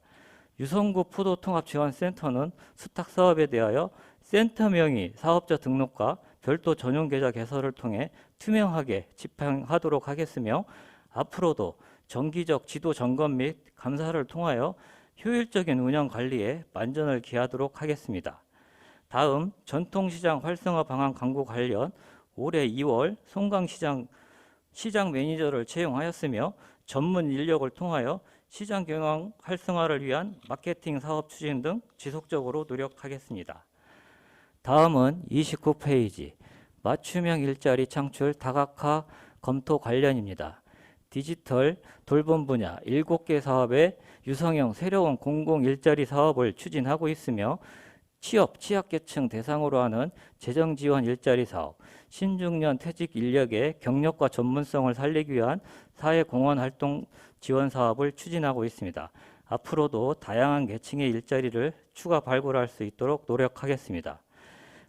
유성구 푸도통합지원센터는 수탁 사업에 대하여 센터명의 사업자 등록과 별도 전용 계좌 개설을 통해 투명하게 집행하도록 하겠으며 앞으로도 정기적 지도 점검 및 감사를 통하여 효율적인 운영 관리에 만전을 기하도록 하겠습니다. 다음 전통시장 활성화 방안 광고 관련 올해 2월 송강시장 시장 매니저를 채용하였으며 전문 인력을 통하여 시장 경영 활성화를 위한 마케팅 사업 추진 등 지속적으로 노력하겠습니다. 다음은 29페이지 맞춤형 일자리 창출 다각화 검토 관련입니다. 디지털 돌봄 분야 7개 사업에 유성형 새로운 공공 일자리 사업을 추진하고 있으며 취업 취약계층 대상으로 하는 재정 지원 일자리 사업, 신중년 퇴직 인력의 경력과 전문성을 살리기 위한 사회공헌 활동 지원 사업을 추진하고 있습니다. 앞으로도 다양한 계층의 일자리를 추가 발굴할 수 있도록 노력하겠습니다.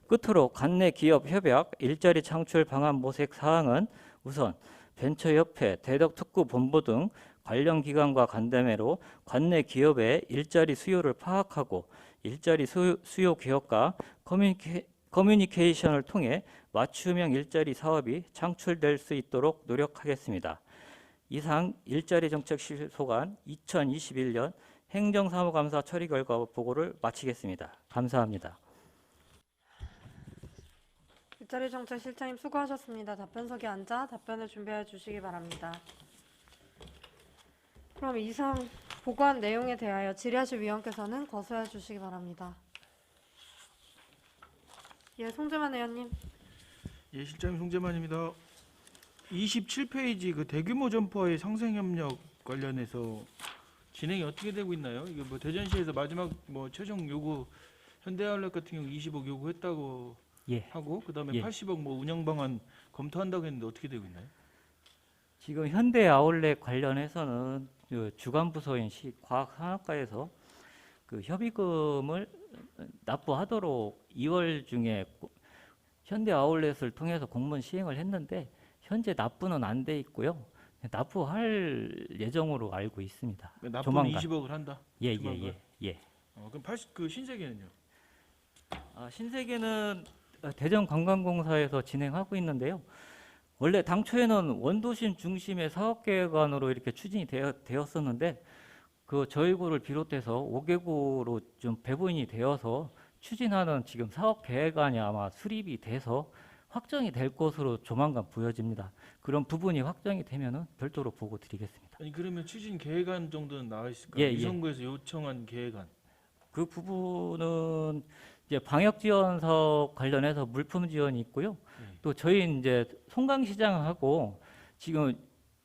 끝으로 관내 기업 협약, 일자리 창출 방안 모색 사항은 우선 벤처협회, 대덕특구본부 등 관련 기관과 간담회로 관내 기업의 일자리 수요를 파악하고 일자리 수요 개혁과 커뮤니케이션을 통해 맞춤형 일자리 사업이 창출될 수 있도록 노력하겠습니다. 이상 일자리 정책 실소관 2021년 행정사무감사 처리 결과 보고를 마치겠습니다. 감사합니다. 일자리 정책 실장님 수고하셨습니다. 답변석에 앉아 답변을 준비해 주시기 바랍니다. 그럼 이상 보고한 내용에 대하여 질의하실 위원께서는 거수해 주시기 바랍니다. 예, 송재만 의원님. 예, 실장님 송재만입니다. 27페이지 그 대규모 점포의 상생 협력 관련해서 진행이 어떻게 되고 있나요? 이게 뭐 대전시에서 마지막 뭐 최종 요구 현대아울렛 같은 경우 20억 요구했다고 예. 하고 그다음에 예. 80억 뭐 운영 방안 검토한다고 했는데 어떻게 되고 있나요? 지금 현대 아울렛 관련해서는 그 주관 부서인 과학산업과에서 그 협의금을 납부하도록 2월 중에 현대 아울렛을 통해서 공문 시행을 했는데 현재 납부는 안 돼 있고요. 납부할 예정으로 알고 있습니다. 납부는 조만간. 20억을 한다. 예, 조만간? 예, 예, 예. 그럼 그 신세계는요? 신세계는 대전관광공사에서 진행하고 있는데요. 원래 당초에는 원도심 중심의 사업계획안으로 이렇게 추진이 되었었는데 그 저희구를 비롯해서 5개구로 좀 배분이 되어서 추진하는 지금 사업계획안이 아마 수립이 돼서 확정이 될 것으로 조만간 보여집니다. 그런 부분이 확정이 되면은 별도로 보고 드리겠습니다. 아니 그러면 추진 계획안 정도는 나와 있을까요? 예, 예. 위성구에서 요청한 계획안. 그 부분은 이제 방역 지원 사업 관련해서 물품 지원이 있고요. 또 저희 이제 송강시장하고 지금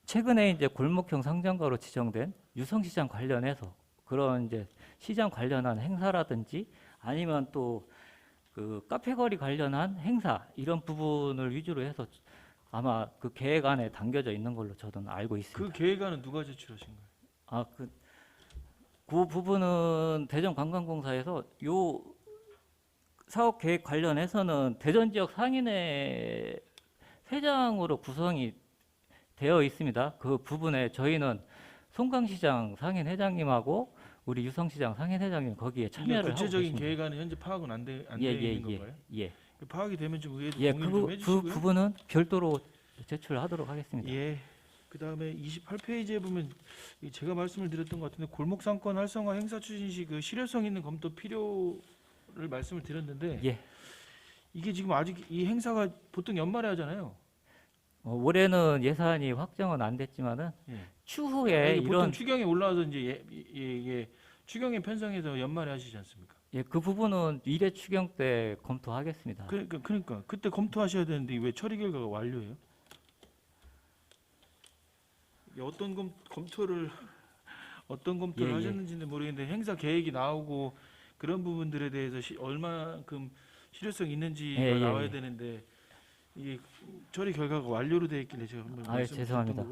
최근에 이제 골목형 상점가로 지정된 유성시장 관련해서 그런 이제 시장 관련한 행사라든지 아니면 또 그 카페거리 관련한 행사 이런 부분을 위주로 해서 아마 그 계획안에 담겨져 있는 걸로 저는 알고 있습니다. 그 계획안은 누가 제출하신 거예요? 그 부분은 대전관광공사에서 요 사업 계획 관련해서는 대전 지역 상인회 회장으로 구성이 되어 있습니다. 그 부분에 저희는 송강시장 상인회장님하고 우리 유성시장 상인회장님 거기에 참여를 하고 구체적인 계십니다. 계획안은 현재 파악은 안 돼 예, 있는 예, 건가요? 예. 그 파악이 되면 좀 의회도 예, 공유를 좀 그 해주시고요. 부분은 별도로 제출하도록 하겠습니다. 예. 그다음에 28페이지에 보면 제가 말씀을 드렸던 것 같은데 골목 상권 활성화 행사 추진 시 그 실효성 있는 검토 필요를 말씀을 드렸는데 예. 이게 지금 아직 이 행사가 보통 연말에 하잖아요. 올해는 예산이 확정은 안 됐지만은 예. 추후에 아니, 보통 이런 추경에 올라와서 이제 이게 추경에 편성해서 연말에 하시지 않습니까? 예, 그 부분은 1회 추경 때 검토하겠습니다. 그러니까 그때 검토하셔야 되는데 왜 처리 결과가 완료예요? 이게 어떤 검토를 예, 예. 하셨는지는 모르겠는데 행사 계획이 나오고 그런 부분들에 대해서 얼마만큼 실효성 있는지가 예, 예, 나와야 예. 되는데 이게 처리 결과가 완료로 되어 있길래 제가 한번 아유, 죄송합니다.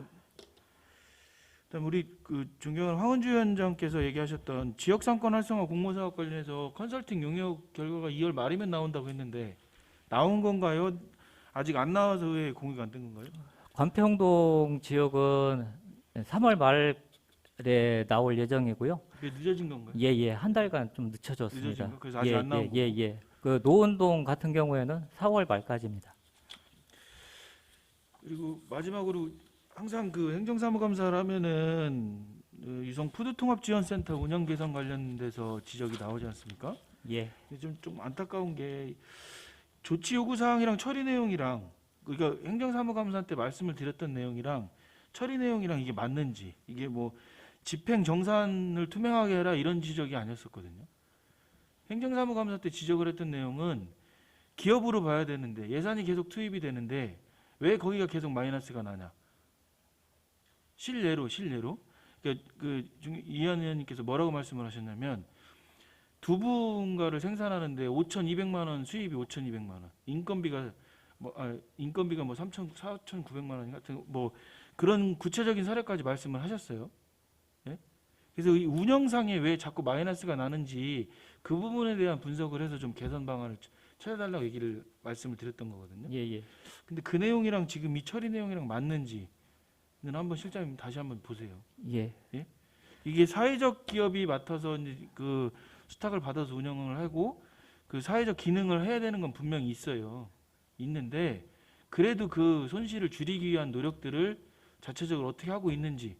그다음 우리 그 존경하는 황은주 위원장께서 얘기하셨던 지역 상권 활성화 공모 사업 관련해서 컨설팅 용역 결과가 2월 말이면 나온다고 했는데 나온 건가요? 아직 안 나와서 왜 공개가 안 된 건가요? 관평동 지역은 3월 말에 나올 예정이고요. 그게 늦어진 건가요? 예, 예. 한 달간 좀 늦춰졌습니다. 늦어진 거? 그래서 아직 예, 안 나온 예, 예, 예. 그 노원동 같은 경우에는 4월 말까지입니다. 그리고 마지막으로 항상 그 행정사무감사를 하면은 유성 푸드통합지원센터 운영 개선 관련돼서 지적이 나오지 않습니까? 예. 좀 안타까운 게 조치 요구 사항이랑 처리 내용이랑 그러니까 행정사무감사 때 말씀을 드렸던 내용이랑 처리 내용이랑 이게 맞는지 이게 뭐 집행 정산을 투명하게 해라 이런 지적이 아니었었거든요. 행정사무감사 때 지적을 했던 내용은 기업으로 봐야 되는데 예산이 계속 투입이 되는데 왜 거기가 계속 마이너스가 나냐? 실례로 그러니까 이현 의원님께서 뭐라고 말씀을 하셨냐면 두부인가를 생산하는데 5,200만 원 수입이 5,200만 원 인건비가 인건비가 뭐 4,900만 원 같은 뭐 그런 구체적인 사례까지 말씀을 하셨어요. 예? 그래서 이 운영상에 왜 자꾸 마이너스가 나는지 그 부분에 대한 분석을 해서 좀 개선 방안을 찾아달라고 말씀을 드렸던 거거든요. 예, 예. 근데 그 내용이랑 지금 이 처리 내용이랑 맞는지는 한번 실장님 다시 한번 보세요. 예. 이게 사회적 기업이 맡아서 이제 그 수탁을 받아서 운영을 하고 그 사회적 기능을 해야 되는 건 분명히 있는데 그래도 그 손실을 줄이기 위한 노력들을 자체적으로 어떻게 하고 있는지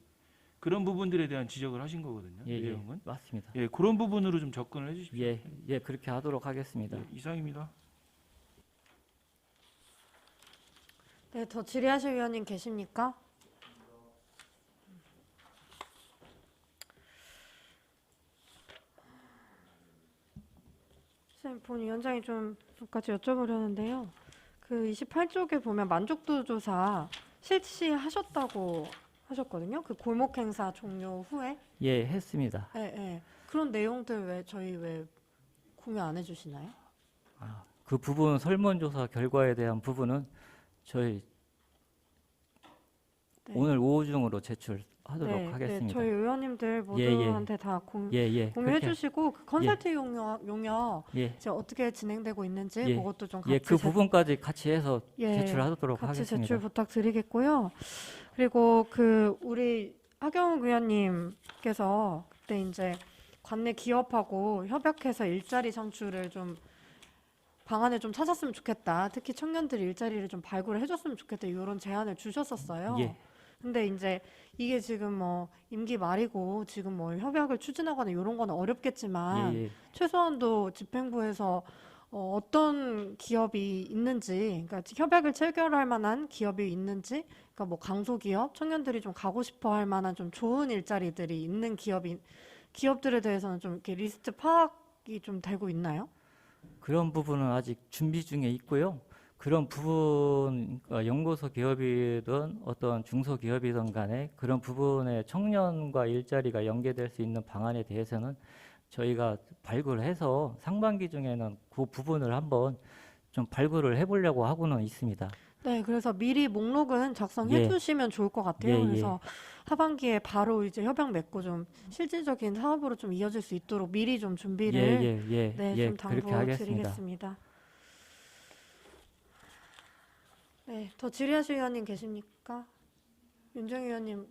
그런 부분들에 대한 지적을 하신 거거든요. 예, 예. 내용은. 맞습니다. 예, 그런 부분으로 좀 접근을 해주십시오. 예, 예, 그렇게 하도록 하겠습니다. 예, 이상입니다. 네, 더 질의하실 위원님 계십니까? 선생님, 본 위원장이 좀 몇 가지 여쭤보려는데요. 그 28쪽에 보면 만족도 조사 실시하셨다고 하셨거든요. 그 골목 행사 종료 후에. 예, 했습니다. 예, 예. 그런 내용들 저희 왜 공유 안 해주시나요? 그 부분 설문조사 결과에 대한 부분은 저희 네. 오늘 오후 중으로 제출하도록 네, 하겠습니다. 네, 저희 의원님들 예, 예. 모두한테 다 예, 예. 공유해 그렇게- 주시고 그 컨설팅 용역 예, 이제 어떻게 진행되고 있는지 예. 그것도 좀 같이 예, 그 부분까지 같이 해서 예, 제출하도록 같이 하겠습니다. 제출 부탁드리겠고요. 그리고 그 우리 하경욱 의원님께서 그때 이제 관내 기업하고 협약해서 일자리 창출을 좀 방안을 좀 찾았으면 좋겠다. 특히 청년들이 일자리를 좀 발굴을 해줬으면 좋겠다. 이런 제안을 주셨었어요. 예. 근데 이제 이게 지금 뭐 임기 말이고 지금 뭐 협약을 추진하거나 이런 거는 어렵겠지만 예, 예. 최소한도 집행부에서 어떤 기업이 있는지, 그러니까 협약을 체결할 만한 기업이 있는지, 그러니까 뭐 강소기업, 청년들이 좀 가고 싶어 할 만한 좀 좋은 일자리들이 있는 기업들에 대해서는 좀 이렇게 리스트 파악이 좀 되고 있나요? 그런 부분은 아직 준비 중에 있고요. 그런 부분, 연구소 기업이든 어떤 중소기업이든 간에 그런 부분에 청년과 일자리가 연계될 수 있는 방안에 대해서는 저희가 발굴해서 상반기 중에는 그 부분을 한번 좀 발굴을 해보려고 하고는 있습니다. 네, 그래서 미리 목록은 작성해 예. 주시면 좋을 것 같아요. 예, 예. 그래서 하반기에 바로 이제 협약 맺고 좀 실질적인 사업으로 좀 이어질 수 있도록 미리 좀 준비를 네, 좀 그렇게 하겠습니다. 당부드리겠습니다. 네, 더 질의하실 위원님 계십니까? 윤정희 의원님,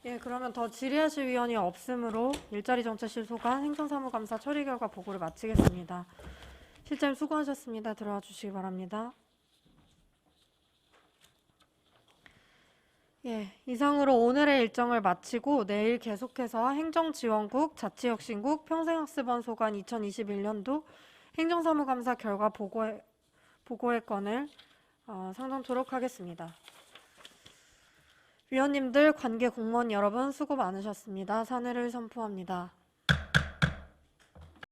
예, 그러면 더 질의하실 위원이 없으므로 일자리 정책실 소관 행정사무감사 처리 결과 보고를 마치겠습니다. 실장님 수고하셨습니다. 들어와 주시기 바랍니다. 예, 이상으로 오늘의 일정을 마치고 내일 계속해서 행정지원국, 자치혁신국, 평생학습원 소관 2021년도 행정사무감사 결과 보고의 건을 상정토록 하겠습니다. 위원님들, 관계 공무원 여러분 수고 많으셨습니다. 사내를 선포합니다.